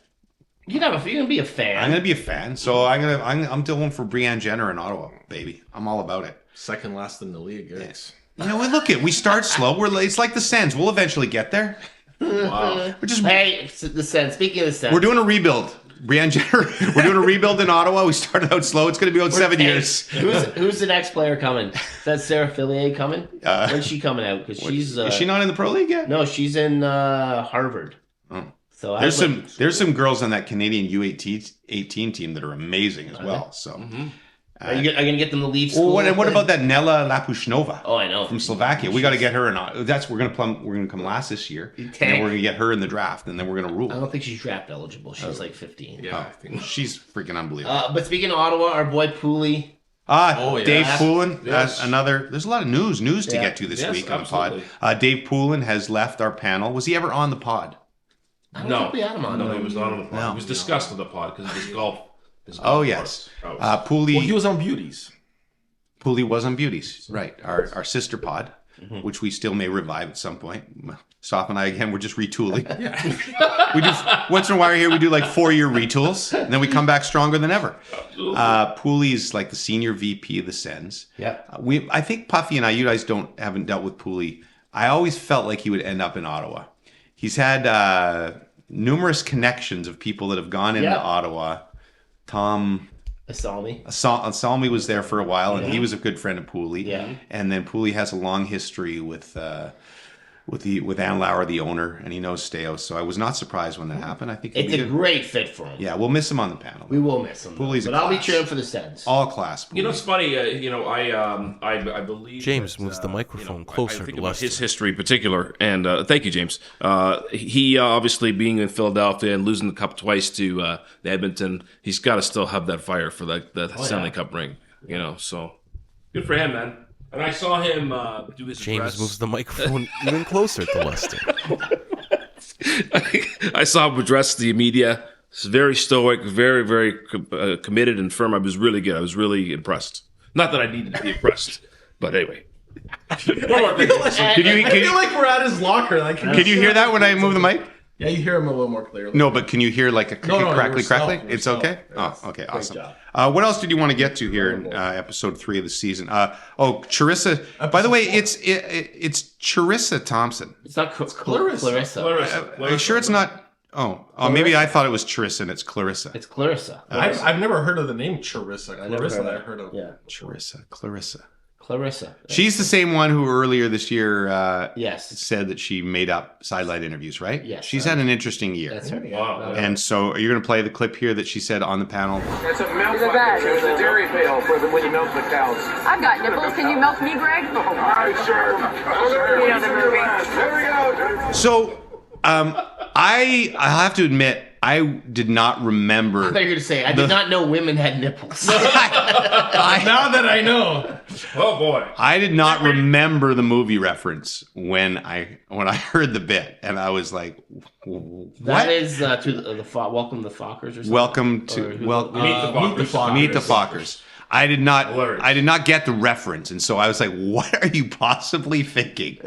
You can be a fan. I'm gonna be a fan. So I'm going for Breanne Jenner in Ottawa, baby. I'm all about it. Second last in the league. Yes. You know, we start slow. It's like the Sens. We'll eventually get there. Wow. Hey, the Sens. Speaking of the Sens, We're doing a rebuild. Breanne Jenner. We're doing a rebuild in Ottawa. We started out slow. It's going to be about 7 years. Who's the next player coming? Is that Sarah Fillier coming? When's she coming out? Because she's is she not in the pro league yet? No, she's in Harvard. Oh. So there's some girls on that Canadian U18 team that are amazing as well. So. Are you going to get them to leave school? Well, what about that Nela Lapushnova? Oh, I know. From Slovakia. We got to get her in. We're going to come last this year. And then we're going to get her in the draft, and then we're going to rule. I don't think she's draft eligible. She's like 15. Yeah, I think she's freaking unbelievable. But speaking of Ottawa, our boy Pooley. Dave Poulin. Yes. There's a lot of news to get to this week on the pod. Dave Poulin has left our panel. Was he ever on the pod? I don't think we had him on. No, he was not on the pod. No. He was discussed on the pod because of his golf. Oh, yes. Pooley. Well, he was on Beauties. Pooley was on Beauties, right? Our sister pod, which we still may revive at some point. Stoff and I again, we're just retooling. Yeah. We do once in a while here. We do like 4-year retools, and then we come back stronger than ever. Pooley's like the senior VP of the Sens. Yeah. I think Puffy and you guys haven't dealt with Pooley. I always felt like he would end up in Ottawa. He's had numerous connections of people that have gone into Ottawa. Tom Asalmi was there for a while, and he was a good friend of Pooley. Yeah. And then Pooley has a long history with Ann Lauer, the owner, and he knows Steos. So I was not surprised when that happened. I think it's a great fit for him. Yeah, we'll miss him on the panel. We will miss him. Pooley's but I'll be cheering for the Sens. All class. Pooley. You know, it's funny. I believe James moves the microphone closer I think to about Lester. his history in particular, and thank you, James. He obviously being in Philadelphia and losing the cup twice to the Edmonton, he's got to still have that fire for the Stanley Cup ring. You know, so good for him, man. And I saw him do his James address. moves the microphone even closer to Lester. I saw him address the media. He's very stoic, very, very committed and firm. I was really good. I was really impressed. Not that I needed to be impressed, but anyway. One more thing. I feel like we're at his locker. Like, can you hear that when I move the mic? Yeah, you hear him a little more clearly. No, but can you hear like a crackly? It's stealth. okay? Oh, okay, awesome. What else did you want to get to here in episode 3 of the season? Charissa. By the way, it's Charissa Thompson. It's not Clarissa. Are you sure it's not? Oh, maybe I thought it was Charissa and it's Clarissa. It's Clarissa. I've never heard of the name Charissa. Clarissa, I've heard of. Yeah. Clarissa. She's the same one who earlier this year yes. said that she made up sideline interviews, right? Yes. She's had an interesting year. That's her. Wow. And so are you going to play the clip here that she said on the panel? It's a milk bag. It's a dairy pail for when you milk the cows. I've got nipples. Can you milk me, Greg? All right, sure. You know the movie. There we go. So I have to admit, I did not remember. I thought you were going to say, I did not know women had nipples. Now that I know. Oh boy. I did not remember the movie reference when I heard the bit, and I was like, "What?" That is to the Welcome to the Fockers or something. Welcome to Meet the Fockers. Meet the Fockers. I did not. Hilarious. I did not get the reference, and so I was like, "What are you possibly thinking?"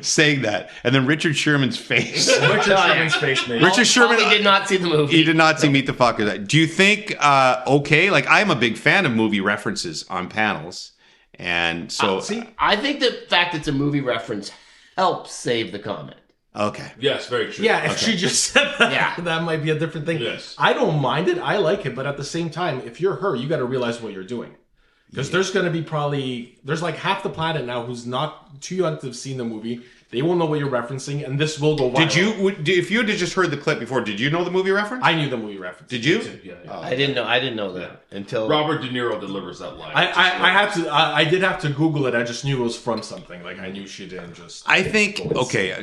Saying that, and then Richard Sherman's face. Richard Sherman's face, maybe. Richard Sherman Probably did not see the movie. He did not see Meet the Fockers. Do you think? Okay, like I'm a big fan of movie references on panels, and so I think the fact it's a movie reference helps save the comment. okay. Yes, very true. Yeah, if she just said that, that might be a different thing. Yes. I don't mind it. I like it. But at the same time, if you're her, you got to realize what you're doing. Because there's going to be there's like half the planet now who's not too young to have seen the movie. They won't know what you're referencing, and this will go viral. If you had just heard the clip before, did you know the movie reference? I knew the movie reference. Did you? Yeah. I didn't know that until Robert De Niro delivers that line. I did have to Google it. I just knew it was from something. Like I knew she didn't just. I think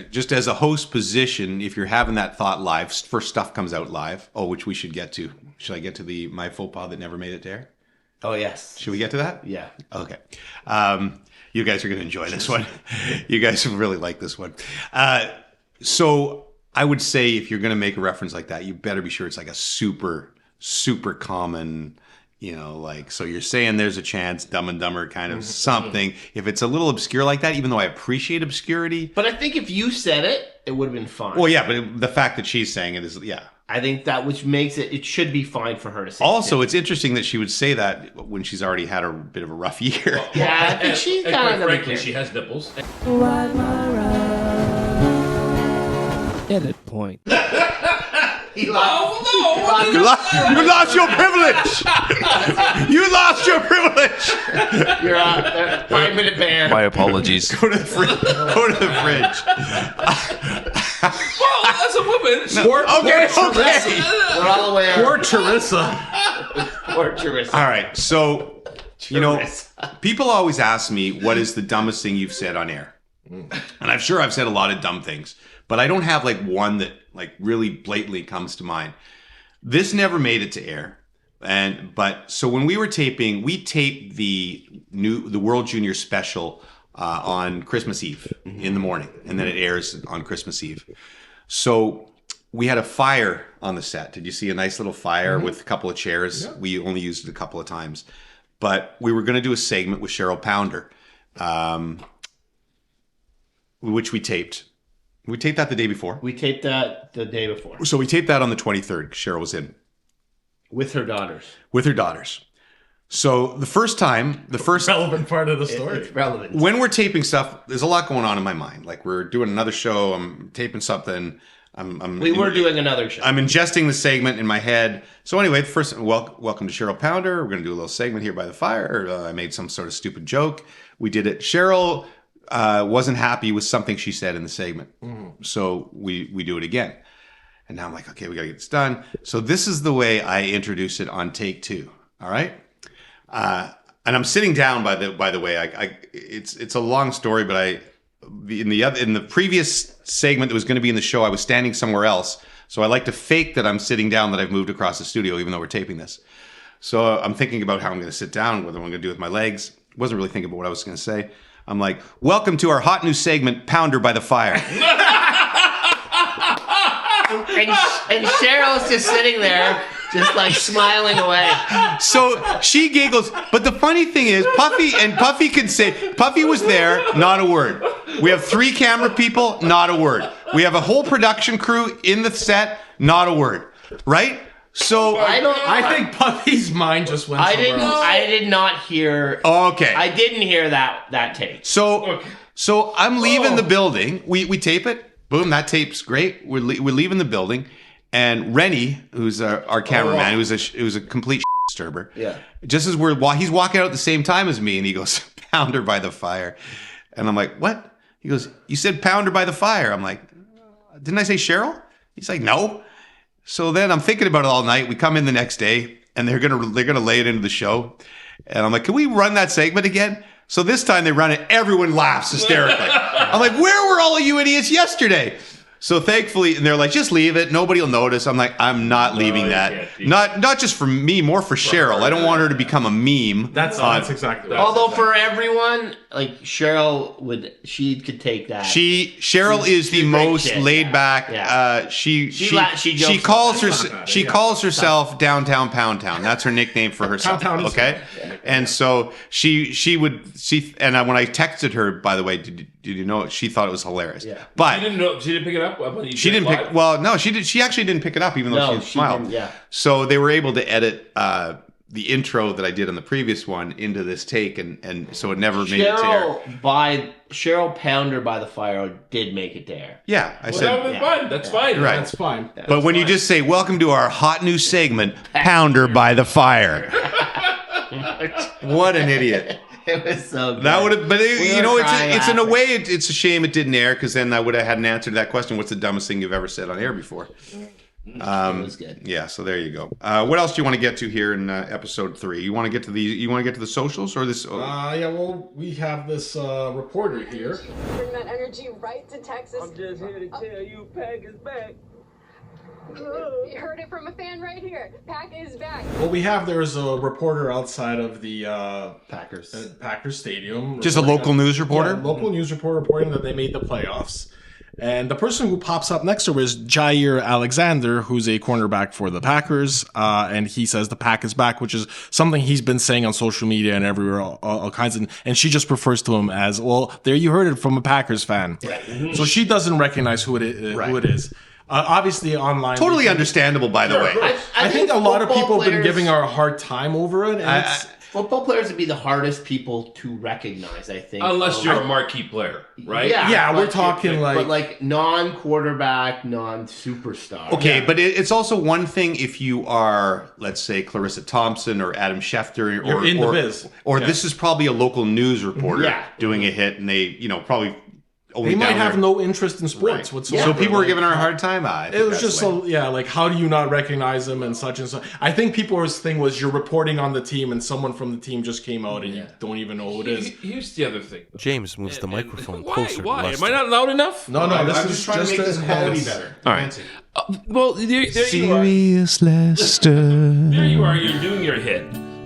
just as a host position, if you're having that thought live, first stuff comes out live. Oh, which we should get to. Should I get to the my faux pas that never made it to air? Oh yes. Should we get to that? Yeah. Okay. You guys are going to enjoy this one. You guys will really like this one. So I would say if you're going to make a reference like that, you better be sure it's like a super, super common, so you're saying there's a chance, Dumb and Dumber kind of something. If it's a little obscure like that, even though I appreciate obscurity. But I think if you said it, it would have been fine. Well, yeah, but the fact that she's saying it is, yeah. I think that which makes it should be fine for her to say. Also, it's interesting that she would say that when she's already had a bit of a rough year. Yeah, I think she's and kind quite of frankly, she has nipples. Edit point. You lost your privilege. You lost your privilege. You're a 5-minute ban. My apologies. Go to the fridge. Go to the fridge. Well, as a woman, Okay. We're all aware. Poor Teresa. Poor Teresa. All right. So, you know, people always ask me, what is the dumbest thing you've said on air? And I'm sure I've said a lot of dumb things, but I don't have like one that like really blatantly comes to mind. This never made it to air. But so when we were taping, we taped the World Junior special on Christmas Eve in the morning, and then it airs on Christmas Eve. So we had a fire on the set. Did you see a nice little fire with a couple of chairs? Yeah. We only used it a couple of times, but we were going to do a segment with Cheryl Pounder, which we taped. We taped that the day before. We taped that the day before. So we taped that on the 23rd. Cheryl was in. With her daughters. With her daughters. So the first Relevant part of the story. It's relevant. When we're taping stuff, there's a lot going on in my mind. Like we're doing another show, I'm taping something. We were doing another show. I'm ingesting the segment in my head. So anyway, the first, welcome to Cheryl Pounder. We're going to do a little segment here by the fire. I made some sort of stupid joke. We did it. Cheryl wasn't happy with something she said in the segment. So we do it again. And now I'm like, okay, we got to get this done. So this is the way I introduce it on take 2. All right. And I'm sitting down by the way, it's a long story, but in the previous segment that was going to be in the show, I was standing somewhere else. So I like to fake that I'm sitting down, that I've moved across the studio, even though we're taping this. So I'm thinking about how I'm going to sit down, what I'm going to do with my legs. Wasn't really thinking about what I was going to say. I'm like, welcome to our hot new segment, Pounder by the Fire. and Cheryl's just sitting there, just like smiling away. So she giggles, but the funny thing is, Puffy can say, Puffy was there, not a word. We have 3 camera people, not a word. We have a whole production crew in the set, not a word. Right? So I think Puffy's mind just went somewhere else. I did not hear. Okay. I didn't hear that tape. So I'm leaving the building. We tape it. Boom, that tape's great. We're leaving the building, and Rennie, who's our cameraman, who was a complete disturber. Yeah. Just as he's walking out at the same time as me, and he goes, "Pounder by the fire," and I'm like, "What?" He goes, "You said Pounder by the fire." I'm like, "Didn't I say Cheryl?" He's like, "No." So then I'm thinking about it all night. We come in the next day, and they're gonna lay it into the show, and I'm like, "Can we run that segment again?" So this time they run it. Everyone laughs hysterically. I'm like, where were all of you idiots yesterday? So thankfully, and they're like, just leave it. Nobody will notice. I'm like, I'm not leaving that. Not just for me, more for Cheryl. I don't want her to become a meme. That's exactly right. Although for everyone, like Cheryl she could take that. Cheryl is the most laid back. Yeah. She calls herself Downtown Pound Town. That's her nickname for herself. Okay, and so and when I texted her, by the way, did you know? She thought it was hilarious. Yeah. But she didn't pick it up. She didn't pick. Well, no, she did. She actually didn't pick it up, even though she smiled. Yeah. So they were able to edit the intro that I did on the previous one into this take, and so it never made it to air. Cheryl Pounder by the fire did make it there. Yeah, I said fine. That's fine. Right. That's fine. But when you just say, welcome to our hot new segment, Pounder by the Fire. What an idiot. It was so good. That would have, but it's in a way, it's a shame it didn't air, because then I would have had an answer to that question. What's the dumbest thing you've ever said on air before? It was good. Yeah, so there you go. What else do you want to get to here in episode 3? You want to get to the socials or this? Yeah, well, we have this reporter here. Bring that energy right to Texas. I'm just here to tell you, Pack is back. You heard it from a fan right here. Pack is back. Well, there's a reporter outside of the Packers Stadium. Just a local news reporter? Yeah, local news reporter reporting that they made the playoffs. And the person who pops up next to her is Jair Alexander, who's a cornerback for the Packers. And he says the Pack is back, which is something he's been saying on social media and everywhere, all kinds of. And she just refers to him as, well, there you heard it from a Packers fan. Right. So she doesn't recognize who it is. Obviously, online. Totally understandable, by the way. I think a lot of football people have been players- giving her a hard time over it. And Football players would be the hardest people to recognize, I think. Unless you're a marquee player, right? Yeah, we're but- talking like- But like non-quarterback, non-superstar. Okay, but it's also one thing if you are, let's say, Clarissa Thompson or Adam Schefter, You're in the biz. or this is probably a local news reporter Yeah. doing a hit, and they, probably only they might down have there. no interest in sports whatsoever. So people were Like, giving her a hard time. It was just so, like, how do you not recognize them and such and such? I think people's thing was you're reporting on the team and someone from the team just came out and you don't even know who it is. Here's the other thing. James moves the microphone Why? closer to Why? Lester. Am I not loud enough? No, this I'm is just trying to make this quality better. All right. Well, there you are. Serious Lester. There you are. You're doing your hit,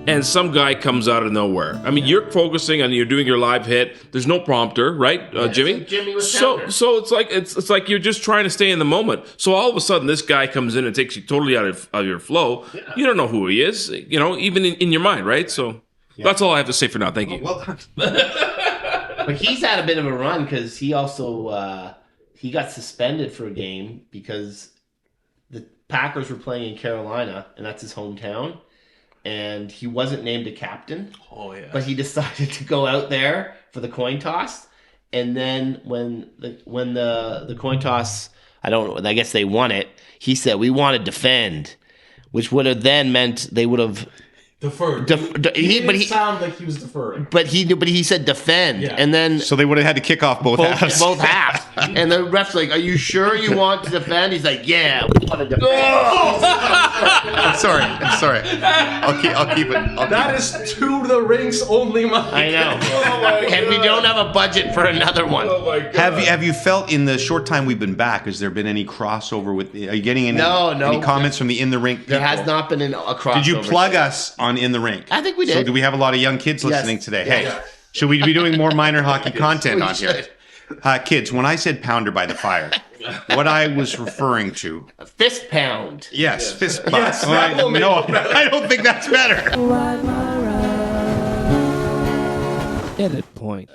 and some guy comes out of nowhere. I mean, you're focusing and you're doing your live hit. There's no prompter, right, Jimmy? like Jimmy with so Pounder. so it's like you're just trying to stay in the moment. So all of a sudden, this guy comes in and takes you totally out of your flow. Yeah. You don't know who he is, even in your mind, right? So that's all I have to say for now. Thank you. Well, But he's had a bit of a run because he also he got suspended for a game because the Packers were playing in Carolina, and that's his hometown. And he wasn't named a captain. Oh yeah. But he decided to go out there for the coin toss. And then when the coin toss, I guess they won it. He said, "We want to defend," which would have then meant they would have Deferred. he didn't sound like he was deferring. but he said defend, Yeah. and then so they would have had to kick off both halves. both halves. And the ref's like, "Are you sure you want to defend?" He's like, "Yeah, we want to defend." I'm sorry. I'll keep it. That is to the rinks only, Mike. I know. And we don't have a budget for another one. Have you felt in the short time we've been back? Has there been any crossover with? Are you getting any comments from the in the rink people? There has not been a crossover. Did you plug us on in the rink? I think we did. So do we have a lot of young kids listening today? Hey, should we be doing more minor hockey content on here? Kids, when I said pounder by the fire, what I was referring to. A fist pound. Yes, fist bump. Yes, that will make no, it better. I don't think that's better. Edit point.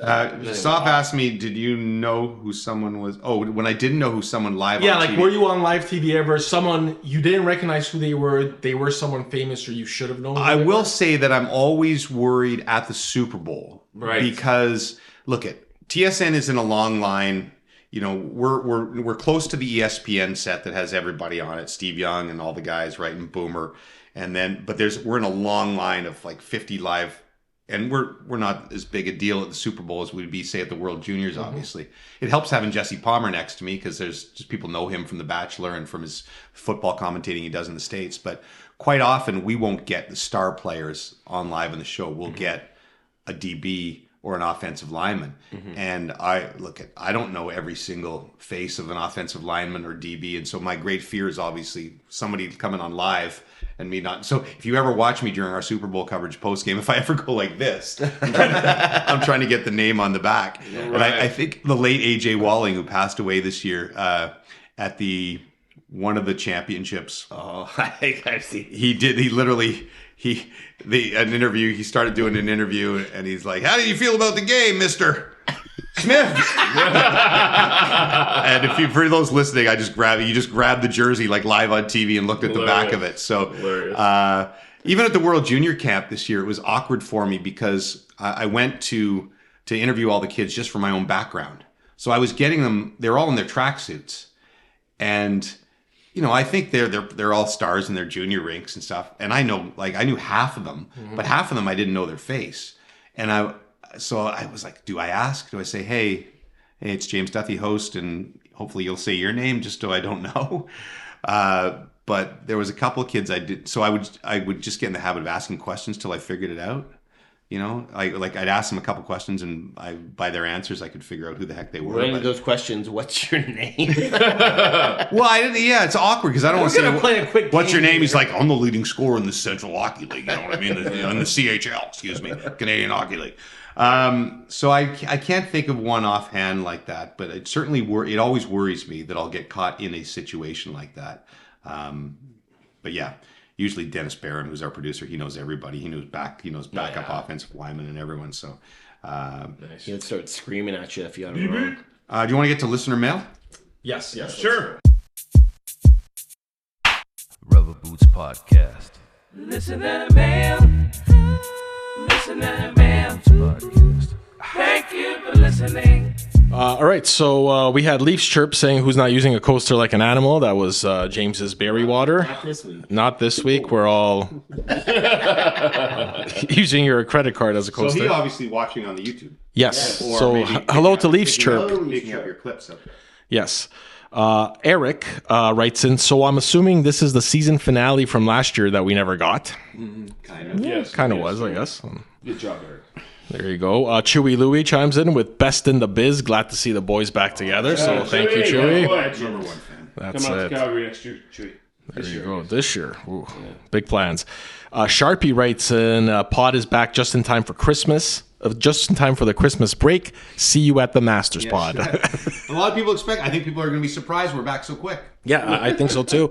Stoff asked me, did you know who someone was? Oh, when I didn't know who someone live Yeah, on like TV. were you on live TV ever? Someone you didn't recognize who they were someone famous or you should have known who I they will were? say that I'm always worried at the Super Bowl. Right. Because, look, TSN is in a long line. We're close to the ESPN set that has everybody on it, Steve Young and all the guys, right, and Boomer, but we're in a long line of like 50 live, and we're not as big a deal at the Super Bowl as we'd be, say, at the World Juniors. Obviously, it helps having Jesse Palmer next to me because there's just people know him from The Bachelor and from his football commentating he does in the States. But quite often we won't get the star players on live in the show. We'll get a DB or an offensive lineman. And I don't know every single face of an offensive lineman or DB. And so my great fear is obviously somebody coming on live and me not. So if you ever watch me during our Super Bowl coverage post game, if I ever go like this, I'm trying to get the name on the back. Right. And I think the late AJ Walling, who passed away this year at one of the championships. Oh, I think I've seen. An interview. He started doing an interview, and he's like, "How do you feel about the game, Mister Smith?" And for those listening, you just grabbed the jersey like live on TV and looked at the back of it. So even at the World Junior Camp this year, it was awkward for me because I went to interview all the kids just for my own background. So I was getting them. They're all in their tracksuits, and I think they're all stars in their junior rinks and stuff. And I knew half of them, but half of them I didn't know their face. And so I was like, do I ask? Do I say, hey, it's James Duthie, host, and hopefully you'll say your name just so I don't know. But there was a couple of kids I did. So I would just get in the habit of asking questions till I figured it out. I'd ask them a couple questions, and by their answers, I could figure out who the heck they were. One of those questions, what's your name? Well, it's awkward because I don't want to say, play a quick what's your game name? He's like, I'm the leading scorer in the Central Hockey League. You know what I mean? In the CHL, excuse me, Canadian Hockey League. So I can't think of one offhand like that, but it certainly it always worries me that I'll get caught in a situation like that. But yeah. Usually Dennis Barron, who's our producer, he knows everybody. He knows backup offensive linemen and everyone. So He'll start screaming at you if you have it wrong. do you want to get to listener mail? Yes. Sure. Podcast. Listen to mail. Listen to mail. Podcast. Thank you for listening. All right, so we had Leafs Chirp saying who's not using a coaster like an animal. That was James's berry water. Not this week. Not this week. We're all using your credit card as a So coaster. he obviously watching on the YouTube. Yes. Or So maybe hello to picking Leafs up- Chirp. Picking up your clips of it. Yes. Eric writes in, so I'm assuming this is the season finale from last year that we never got. Kind of. Yes, Kind of yes. was, I guess. Good job, Eric. There you go. Chewy Louie chimes in with best in the biz. Glad to see the boys back together. So thank you, Chewy. Number one fan. That's Come out it. to Calgary next year, Chewy. There you go. This year. Ooh, big plans. Sharpie writes in, pod is back just in time for Christmas. Just in time for the Christmas break. See you at the Masters pod. A lot of people expect. I think people are going to be surprised we're back so quick. Yeah, I think so too.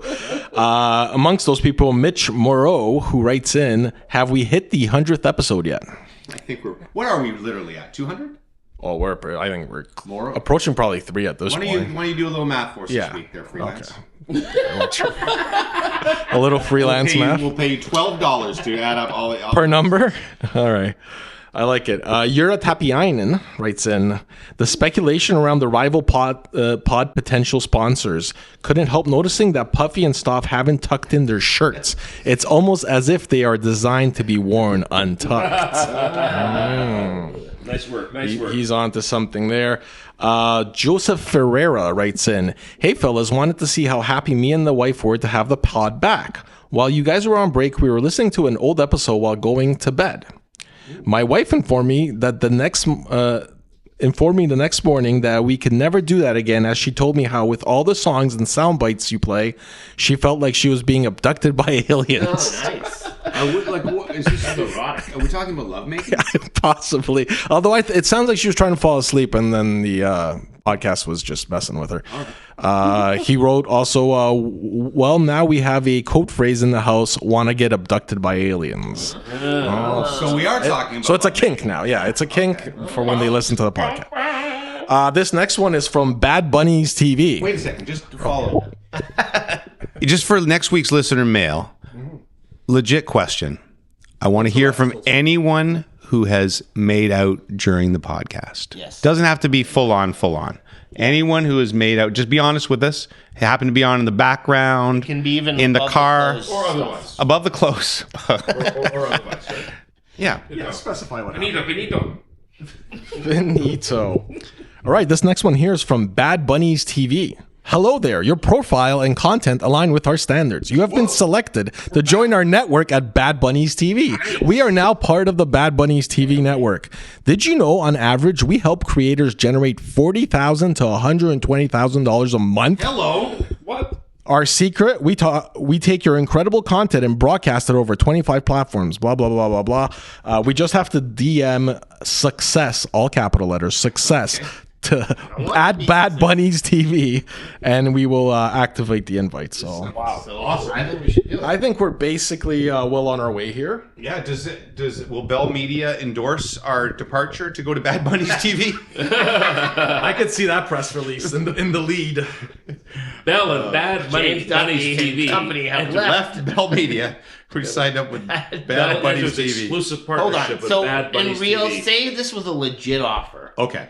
Amongst those people, Mitch Moreau, who writes in, have we hit the 100th episode yet? I think we're. What are we literally at? 200? Oh, I think we're More? approaching probably 3 at this Why point. don't you do a little math for us Yeah. this week there, freelance? A little freelance math We'll pay you $12 to add up all the... per number. All right. I like it. Yura Tapiainen writes in, the speculation around the rival pod potential sponsors. Couldn't help noticing that Puffy and Stoff haven't tucked in their shirts. It's almost as if they are designed to be worn untucked. Nice work. Nice work. He's on to something there. Joseph Ferreira writes in, hey fellas, wanted to see how happy me and the wife were to have the pod back. While you guys were on break, we were listening to an old episode while going to bed. My wife informed me the next morning that we could never do that again, as she told me how with all the songs and sound bites you play, she felt like she was being abducted by aliens. Oh, nice. what, is this erotic? Are we talking about lovemaking? Possibly. Although it sounds like she was trying to fall asleep and then the podcast was just messing with her. He wrote also, well, now we have a code phrase in the house, want to get abducted by aliens. So we are talking about... So it's a kink now. Yeah, it's a kink for when they listen to the podcast. This next one is from Bad Bunny's TV. Wait a second, just to follow. Just for next week's listener mail, legit question. I want to hear from anyone who has made out during the podcast. Yes. Doesn't have to be full on. Anyone who has made out, just be honest with us. Happen to be on in the background, Can be even in the above car, clothes. Or otherwise. above the clothes. or otherwise, right? Yeah. Specify what Benito. Benito. All right, this next one here is from Bad Bunny's TV. Hello there. Your profile and content align with our standards. You have been selected to join our network at Bad Bunny's TV. We are now part of the Bad Bunny's TV network. Did you know, on average, we help creators generate $40,000 to $120,000 a month? Hello. What? Our secret, we take your incredible content and broadcast it over 25 platforms, blah, blah, blah, blah, blah. We just have to DM success, all capital letters, success, to at Bad Bunny's TV, and we will activate the invite. So Wow. So awesome. I think we should do it. I think we're basically well on our way here. Yeah, will Bell Media endorse our departure to go to Bad Bunny's TV? I could see that press release in the lead. Bell and Bad James Bunny's Duffy TV. company have And left. Left Bell Media. We signed up with Bad Bell Bunny's enters TV. exclusive Hold partnership on. with So Bad Bunny's in real, TV. say this was a legit offer. Okay.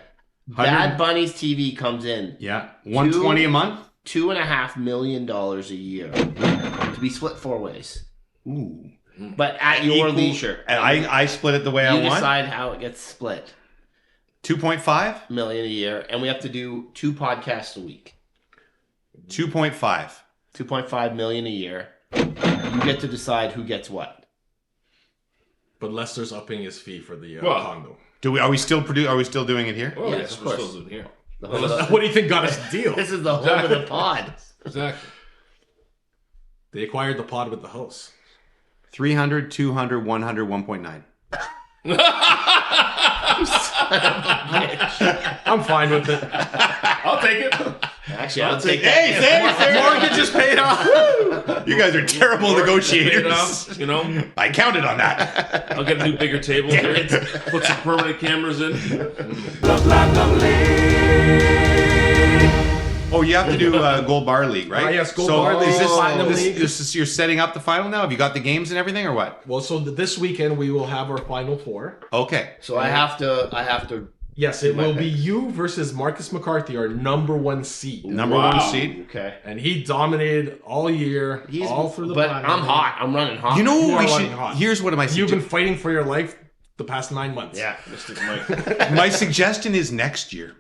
Bad Bunny's TV comes in Yeah. $120 a month? $2.5 million a year to be split 4 ways. Ooh. But at your leisure. And I split it the way I You want. decide how it gets split. 2.5? Million a year, and we have to do 2 podcasts a week. 2.5. 2.5 million a year. You get to decide who gets what. But Lester's upping his fee for the Well, condo. Are we still doing it here? Oh, Yes, yes, of we're course. still doing here. The home of What do you think got us the deal? this is the home of the pod. Exactly. They acquired the pod with the host. 300, 200, 100, 1.9. I'm fine with it. I'll take it. Actually, I'll take that. Hey, Mortgage is paid off. you guys are terrible Paid negotiators. off, you know, I counted on that. I'll get a new bigger table here. Put some permanent cameras in. Look like I'm late. Oh, you have to do Gold Bar League, right? Yes, Gold Bar League. Platinum League. You're setting up the final now? Have you got the games and everything or what? Well, so this weekend we will have our Final Four. Okay. So I have to. Yes, it will be you versus Marcus McCarthy, our #1 seed. Number one seed. Okay. And he dominated all year, all through the But Platinum I'm League. hot. I'm running hot. You know You what we are should... running hot. Here's what my You've been fighting for your life the past 9 months. Yeah, Mr. Mike. My suggestion is next year,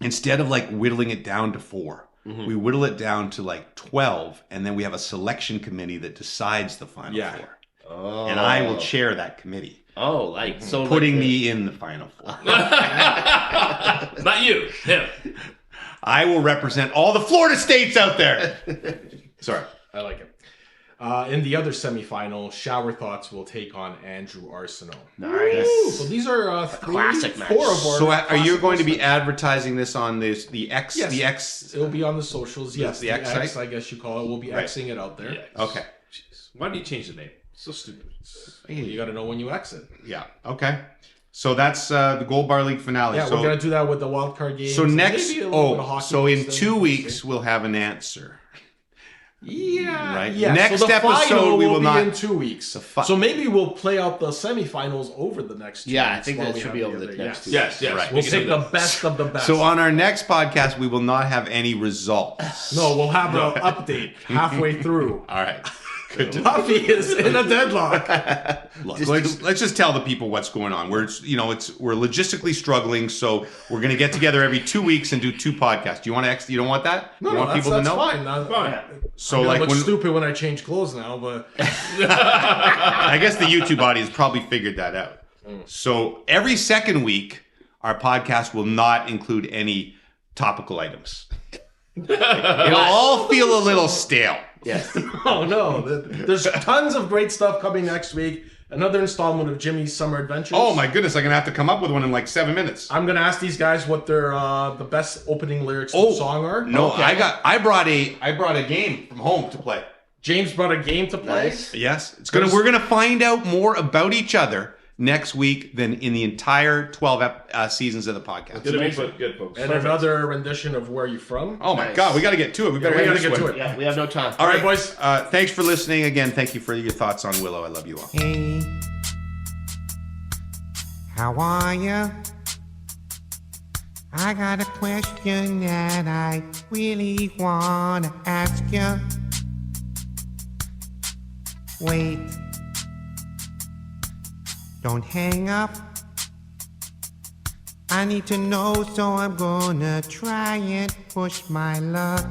instead of like whittling it down to 4, we whittle it down to like 12, and then we have a selection committee that decides the final 4. Oh. And I will chair that committee. Oh, like so. Putting me in the final 4. Not you, him. I will represent all the Florida states out there. Sorry. I like it. In the other semifinal, Shower Thoughts will take on Andrew Arsenault. Nice. So these are classic match. 4 of our. So are you classic going to be matches. advertising this on the X? Yes. The X. It'll be on the socials. Yes, The X site? I guess you call it. We'll be Xing it out there. Okay. Jeez. Why do you change the name? So stupid. You got to know when you exit. Yeah. Okay. So that's the Gold Bar League finale. Yeah, so, we're gonna do that with the wild card games. So and next, maybe a little bit of hockey so in instead. 2 weeks we'll have an answer. Yeah. Right. Yeah. Next so the episode final we will be not in 2 weeks. fi- So maybe we'll play out the semifinals over the next 2 Yeah, I weeks think while that we should have be over other- the next 2 Yes, yes. Right. We'll We can take do the that. best of the best. So on our next podcast we will not have any results. No, we'll have an update halfway through. All right. Good to Puffy is in a deadlock. Look, let's just tell the people what's going on. We're logistically struggling, so we're going to get together every 2 weeks and do 2 podcasts. Do you want to? You don't want that? No, you want that's, people to that's know? fine. Fine. So I like look when stupid when I change clothes now, but I guess the YouTube audience probably figured that out. So every second week, our podcast will not include any topical items. It'll all feel a little stale. Yes. oh no, there's tons of great stuff coming next week. Another installment of Jimmy's Summer Adventures. Oh my goodness, I'm gonna have to come up with one in like 7 minutes. I'm gonna ask these guys what their the best opening lyrics of the song are. No, Okay. I brought a game from home to play. James brought a game to play. Nice. Yes, we're gonna find out more about each other next week than in the entire 12 seasons of the podcast. Good input. Good, folks. And another rendition of Where You From. Oh my Nice. God, we got to get to it. We better we end gotta this get to one. it. Yeah, we have no time. All right, boys. Thanks for listening again. Thank you for your thoughts on Willow. I love you all. Hey, how are you? I got a question that I really wanna ask you. Wait, don't hang up. I need to know, so I'm gonna try and push my luck.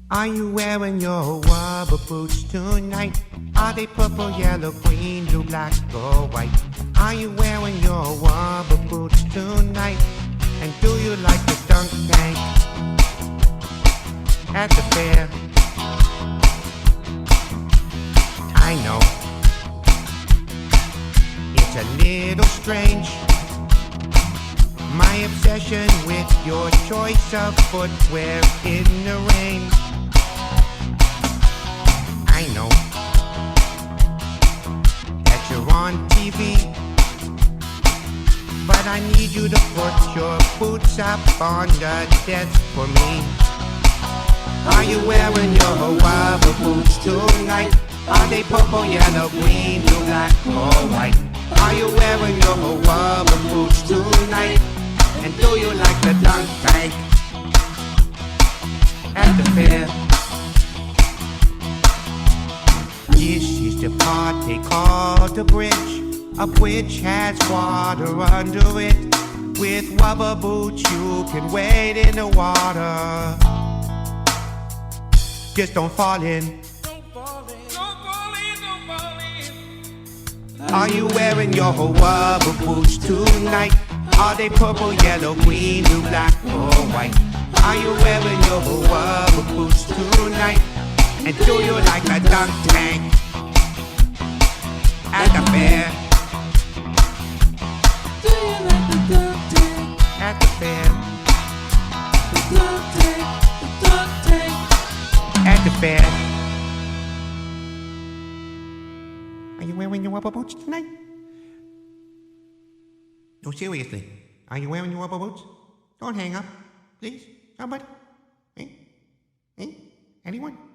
Are you wearing your rubber boots tonight? Are they purple, yellow, green, blue, black, or white? Are you wearing your rubber boots tonight? And do you like the dunk tank at the fair? I know it's a little strange, my obsession with your choice of footwear in the rain. I know that you're on TV, but I need you to put your boots up on the desk for me. Are you wearing your rubber boots tonight? Are they purple, yellow, green, blue, black, or white? Are you wearing your rubber boots tonight? And do you like the dunk tank at the fair? This is the part they call the bridge. A bridge has water under it. With rubber boots you can wade in the water. Just don't fall in. Are you wearing your rubber boots tonight? Are they purple, yellow, green, blue, black, or white? Are you wearing your rubber boots tonight? And do you like a dunk tank at the fair? Do you like the dunk tank at the fair? The dunk tank at the fair. Are you wearing your rubber boots tonight? No, seriously. Are you wearing your rubber boots? Don't hang up. Please? Somebody? Anyone?